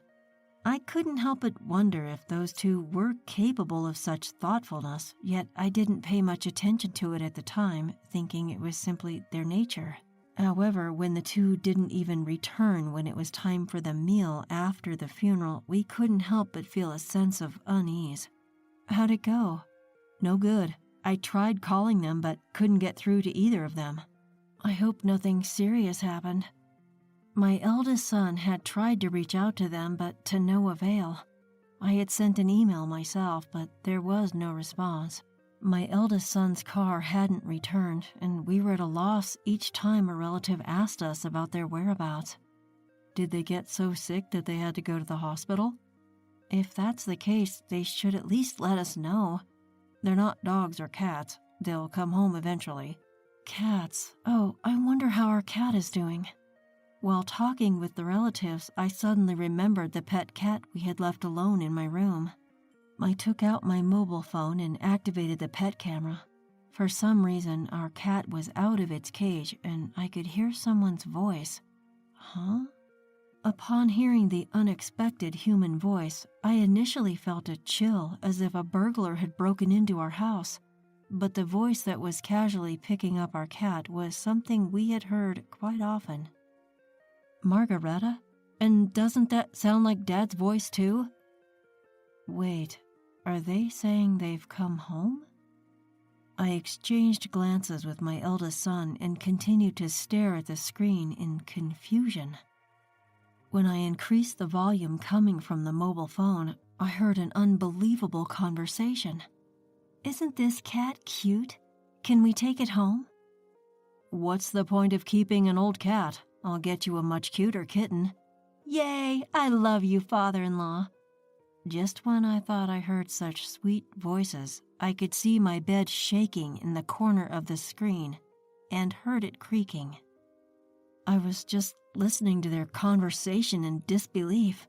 I couldn't help but wonder if those two were capable of such thoughtfulness, yet I didn't pay much attention to it at the time, thinking it was simply their nature. However, when the two didn't even return when it was time for the meal after the funeral, we couldn't help but feel a sense of unease. "How'd it go?" "No good. I tried calling them but couldn't get through to either of them." "I hope nothing serious happened." My eldest son had tried to reach out to them, but to no avail. I had sent an email myself, but there was no response. My eldest son's car hadn't returned, and we were at a loss each time a relative asked us about their whereabouts. "Did they get so sick that they had to go to the hospital?" "If that's the case, they should at least let us know. They're not dogs or cats. They'll come home eventually." "Cats. Oh, I wonder how our cat is doing." While talking with the relatives, I suddenly remembered the pet cat we had left alone in my room. I took out my mobile phone and activated the pet camera. For some reason, our cat was out of its cage and I could hear someone's voice. "Huh?" Upon hearing the unexpected human voice, I initially felt a chill as if a burglar had broken into our house. But the voice that was casually picking up our cat was something we had heard quite often. "Margareta? And doesn't that sound like Dad's voice too?" "Wait, are they saying they've come home?" I exchanged glances with my eldest son and continued to stare at the screen in confusion. When I increased the volume coming from the mobile phone, I heard an unbelievable conversation. "Isn't this cat cute? Can we take it home?" "What's the point of keeping an old cat? I'll get you a much cuter kitten." "Yay, I love you, father-in-law." Just when I thought I heard such sweet voices, I could see my bed shaking in the corner of the screen and heard it creaking. I was just listening to their conversation in disbelief.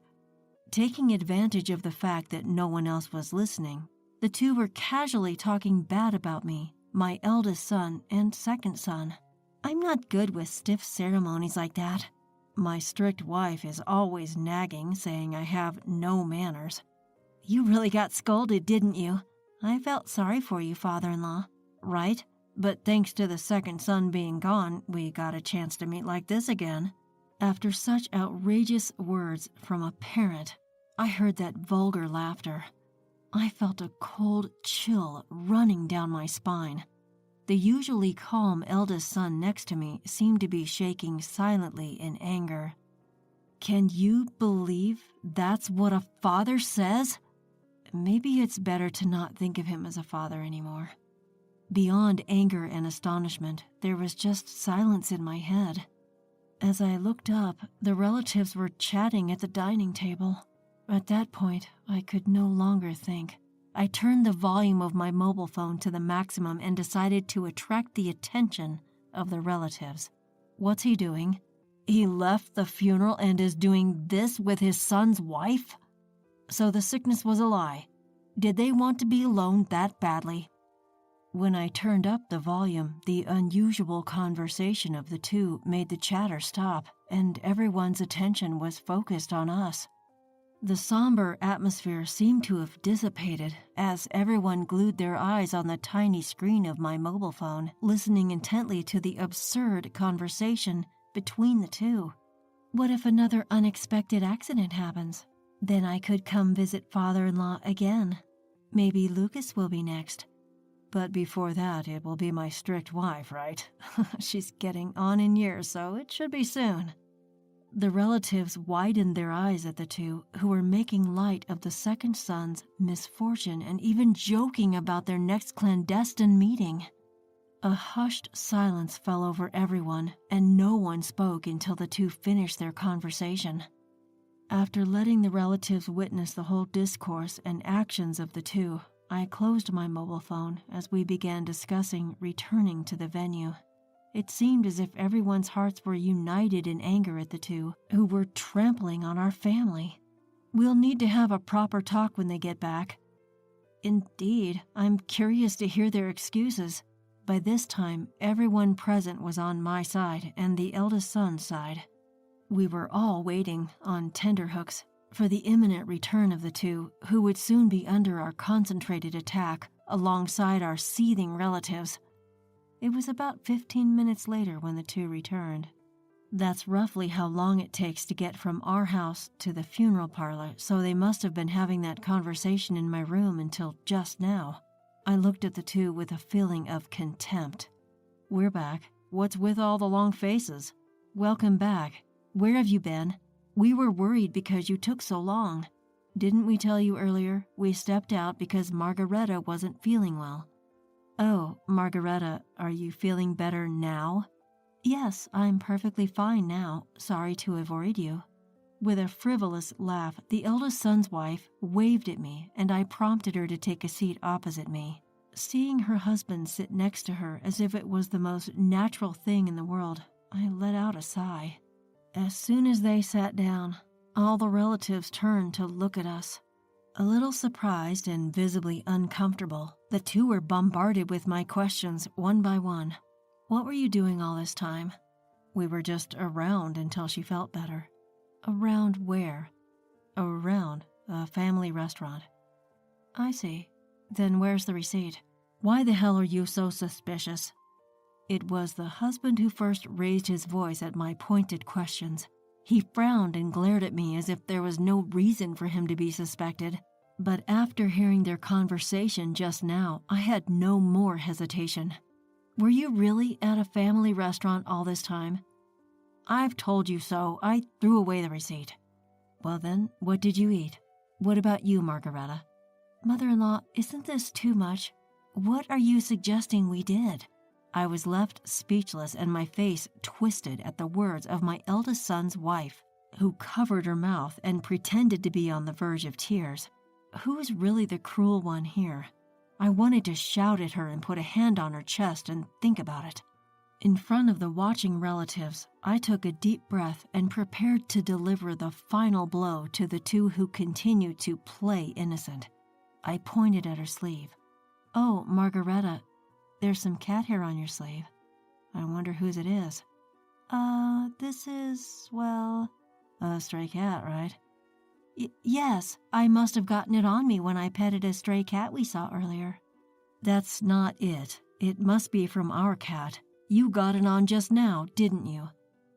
Taking advantage of the fact that no one else was listening, the two were casually talking bad about me, my eldest son and second son. I'm not good with stiff ceremonies like that. My strict wife is always nagging, saying I have no manners. "You really got scolded, didn't you? I felt sorry for you, father-in-law." "Right, but thanks to the second son being gone, we got a chance to meet like this again." After such outrageous words from a parent, I heard that vulgar laughter. I felt a cold chill running down my spine. The usually calm eldest son next to me seemed to be shaking silently in anger. "Can you believe that's what a father says?" Maybe it's better to not think of him as a father anymore. Beyond anger and astonishment, there was just silence in my head. As I looked up, the relatives were chatting at the dining table. At that point, I could no longer think. I turned the volume of my mobile phone to the maximum and decided to attract the attention of the relatives. What's he doing? He left the funeral and is doing this with his son's wife? So the sickness was a lie. Did they want to be alone that badly? When I turned up the volume, the unusual conversation of the two made the chatter stop, and everyone's attention was focused on us. The somber atmosphere seemed to have dissipated as everyone glued their eyes on the tiny screen of my mobile phone, listening intently to the absurd conversation between the two. What if another unexpected accident happens? Then I could come visit father-in-law again. Maybe Lucas will be next. But before that, it will be my strict wife, right? She's getting on in years, so it should be soon. The relatives widened their eyes at the two, who were making light of the second son's misfortune and even joking about their next clandestine meeting. A hushed silence fell over everyone, and no one spoke until the two finished their conversation. After letting the relatives witness the whole discourse and actions of the two, I closed my mobile phone as we began discussing returning to the venue. It seemed as if everyone's hearts were united in anger at the two, who were trampling on our family. We'll need to have a proper talk when they get back. Indeed, I'm curious to hear their excuses. By this time, everyone present was on my side and the eldest son's side. We were all waiting, on tenterhooks, for the imminent return of the two, who would soon be under our concentrated attack alongside our seething relatives. It was about 15 minutes later when the two returned. That's roughly how long it takes to get from our house to the funeral parlor, so they must have been having that conversation in my room until just now. I looked at the two with a feeling of contempt. We're back. What's with all the long faces? Welcome back. Where have you been? We were worried because you took so long. Didn't we tell you earlier? We stepped out because Margareta wasn't feeling well. Oh, Margareta, are you feeling better now? Yes, I'm perfectly fine now. Sorry to have worried you. With a frivolous laugh, the eldest son's wife waved at me, and I prompted her to take a seat opposite me. Seeing her husband sit next to her as if it was the most natural thing in the world, I let out a sigh. As soon as they sat down, all the relatives turned to look at us. A little surprised and visibly uncomfortable, the two were bombarded with my questions one by one. What were you doing all this time? We were just around until she felt better. Around where? Around a family restaurant. I see. Then where's the receipt? Why the hell are you so suspicious? It was the husband who first raised his voice at my pointed questions. He frowned and glared at me as if there was no reason for him to be suspected. But after hearing their conversation just now, I had no more hesitation. Were you really at a family restaurant all this time? I've told you so. I threw away the receipt. Well then, what did you eat? What about you, Margareta? Mother-in-law, isn't this too much? What are you suggesting we did? I was left speechless and my face twisted at the words of my eldest son's wife, who covered her mouth and pretended to be on the verge of tears. Who's really the cruel one here? I wanted to shout at her and put a hand on her chest and think about it. In front of the watching relatives, I took a deep breath and prepared to deliver the final blow to the two who continued to play innocent. I pointed at her sleeve. Oh, Margareta, there's some cat hair on your sleeve. I wonder whose it is. This is, well, a stray cat, right? Yes, I must have gotten it on me when I petted a stray cat we saw earlier. That's not it. It must be from our cat. You got it on just now, didn't you?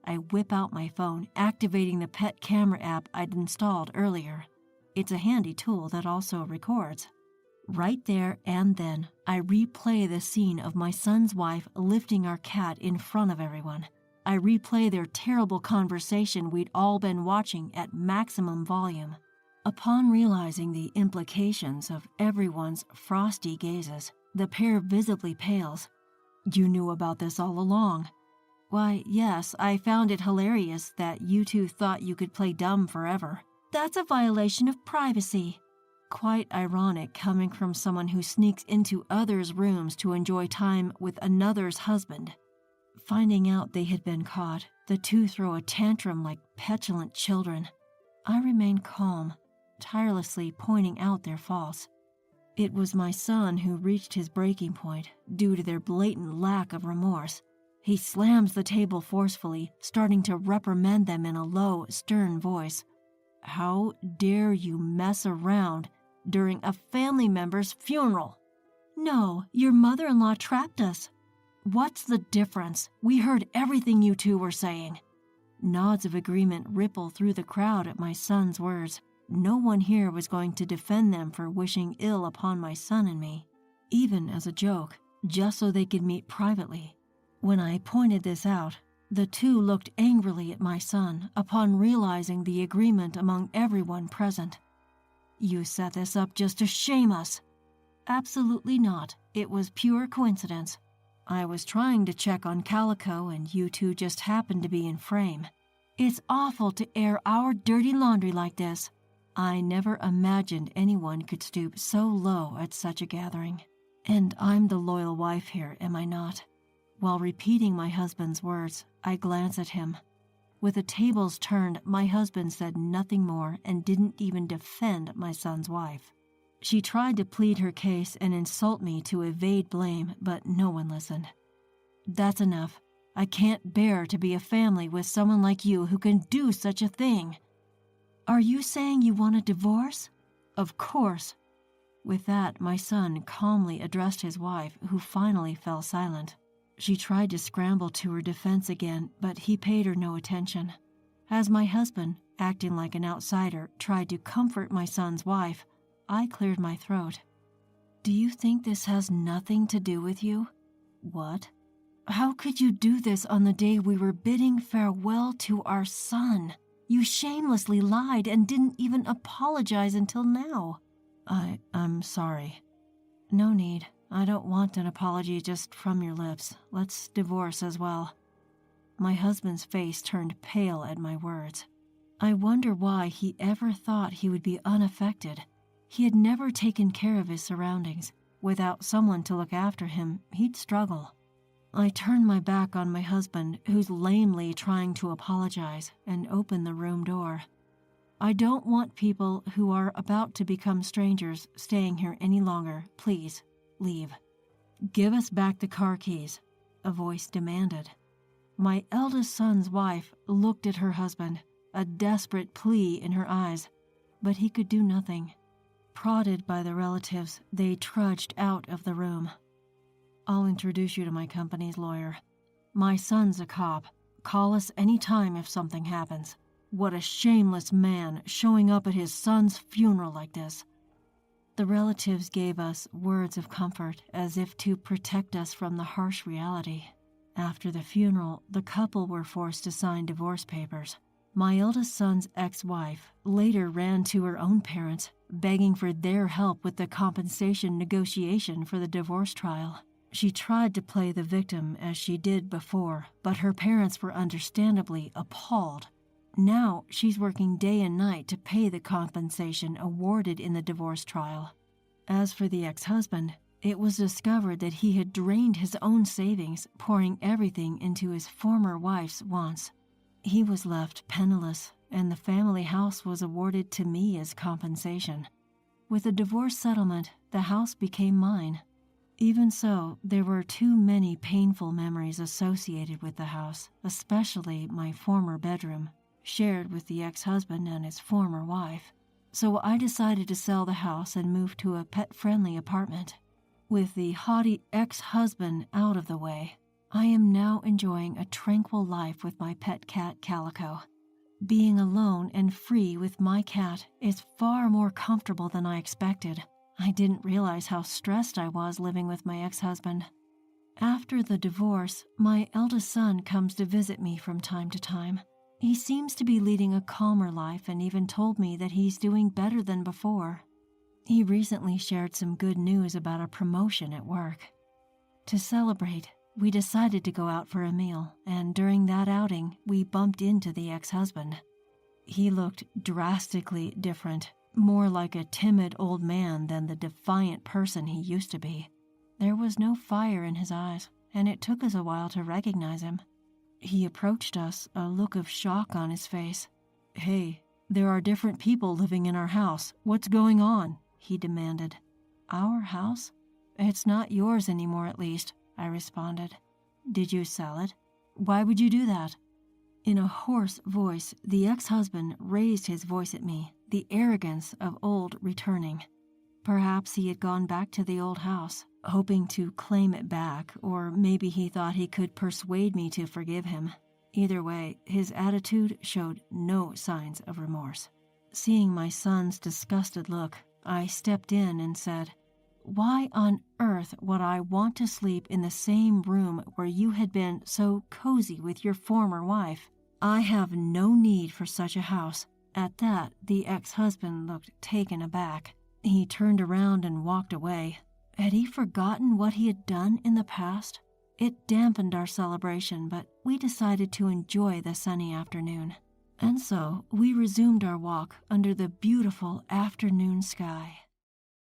I whip out my phone, activating the pet camera app I'd installed earlier. It's a handy tool that also records. Right there and then, I replay the scene of my son's wife lifting our cat in front of everyone. I replay their terrible conversation we'd all been watching at maximum volume. Upon realizing the implications of everyone's frosty gazes, the pair visibly pales. You knew about this all along. Why, yes, I found it hilarious that you two thought you could play dumb forever. That's a violation of privacy. Quite ironic coming from someone who sneaks into others' rooms to enjoy time with another's husband. Finding out they had been caught, the two throw a tantrum like petulant children. I remain calm, tirelessly pointing out their faults. It was my son who reached his breaking point due to their blatant lack of remorse. He slams the table forcefully, starting to reprimand them in a low, stern voice. How dare you mess around during a family member's funeral? No, your mother-in-law trapped us. What's the difference? We heard everything you two were saying. Nods of agreement ripple through the crowd at my son's words. No one here was going to defend them for wishing ill upon my son and me, even as a joke, just so they could meet privately. When I pointed this out, the two looked angrily at my son upon realizing the agreement among everyone present. You set this up just to shame us. Absolutely not. It was pure coincidence. I was trying to check on Calico and you two just happened to be in frame. It's awful to air our dirty laundry like this. I never imagined anyone could stoop so low at such a gathering. And I'm the loyal wife here, am I not? While repeating my husband's words, I glance at him. With the tables turned, my husband said nothing more and didn't even defend my son's wife. She tried to plead her case and insult me to evade blame, but no one listened. That's enough. I can't bear to be a family with someone like you who can do such a thing. Are you saying you want a divorce? Of course. With that, my son calmly addressed his wife, who finally fell silent. She tried to scramble to her defense again, but he paid her no attention. As my husband, acting like an outsider, tried to comfort my son's wife, I cleared my throat. Do you think this has nothing to do with you? What? How could you do this on the day we were bidding farewell to our son? You shamelessly lied and didn't even apologize until now. I'm sorry. No need. I don't want an apology just from your lips. Let's divorce as well. My husband's face turned pale at my words. I wonder why he ever thought he would be unaffected. He had never taken care of his surroundings. Without someone to look after him, he'd struggle. I turned my back on my husband, who's lamely trying to apologize, and opened the room door. I don't want people who are about to become strangers staying here any longer. Please, leave. Give us back the car keys, a voice demanded. My eldest son's wife looked at her husband, a desperate plea in her eyes, but he could do nothing. Prodded by the relatives, they trudged out of the room. I'll introduce you to my company's lawyer. My son's a cop. Call us any time if something happens. What a shameless man showing up at his son's funeral like this. The relatives gave us words of comfort as if to protect us from the harsh reality. After the funeral, the couple were forced to sign divorce papers. My eldest son's ex-wife later ran to her own parents, begging for their help with the compensation negotiation for the divorce trial. She tried to play the victim as she did before, but her parents were understandably appalled. Now she's working day and night to pay the compensation awarded in the divorce trial. As for the ex-husband, it was discovered that he had drained his own savings, pouring everything into his former wife's wants. He was left penniless, and the family house was awarded to me as compensation. With the divorce settlement, the house became mine. Even so, there were too many painful memories associated with the house, especially my former bedroom, shared with the ex-husband and his former wife. So I decided to sell the house and move to a pet-friendly apartment. With the haughty ex-husband out of the way, I am now enjoying a tranquil life with my pet cat Calico. Being alone and free with my cat is far more comfortable than I expected. I didn't realize how stressed I was living with my ex-husband. After the divorce, my eldest son comes to visit me from time to time. He seems to be leading a calmer life and even told me that he's doing better than before. He recently shared some good news about a promotion at work. To celebrate, we decided to go out for a meal, and during that outing, we bumped into the ex-husband. He looked drastically different, more like a timid old man than the defiant person he used to be. There was no fire in his eyes, and it took us a while to recognize him. He approached us, a look of shock on his face. "Hey, there are different people living in our house. What's going on?" he demanded. "Our house? It's not yours anymore, at least," I responded. "Did you sell it? Why would you do that?" In a hoarse voice, the ex-husband raised his voice at me, the arrogance of old returning. Perhaps he had gone back to the old house, hoping to claim it back, or maybe he thought he could persuade me to forgive him. Either way, his attitude showed no signs of remorse. Seeing my son's disgusted look, I stepped in and said, "Why on earth would I want to sleep in the same room where you had been so cozy with your former wife? I have no need for such a house." At that, the ex-husband looked taken aback. He turned around and walked away. Had he forgotten what he had done in the past? It dampened our celebration, but we decided to enjoy the sunny afternoon. And so we resumed our walk under the beautiful afternoon sky.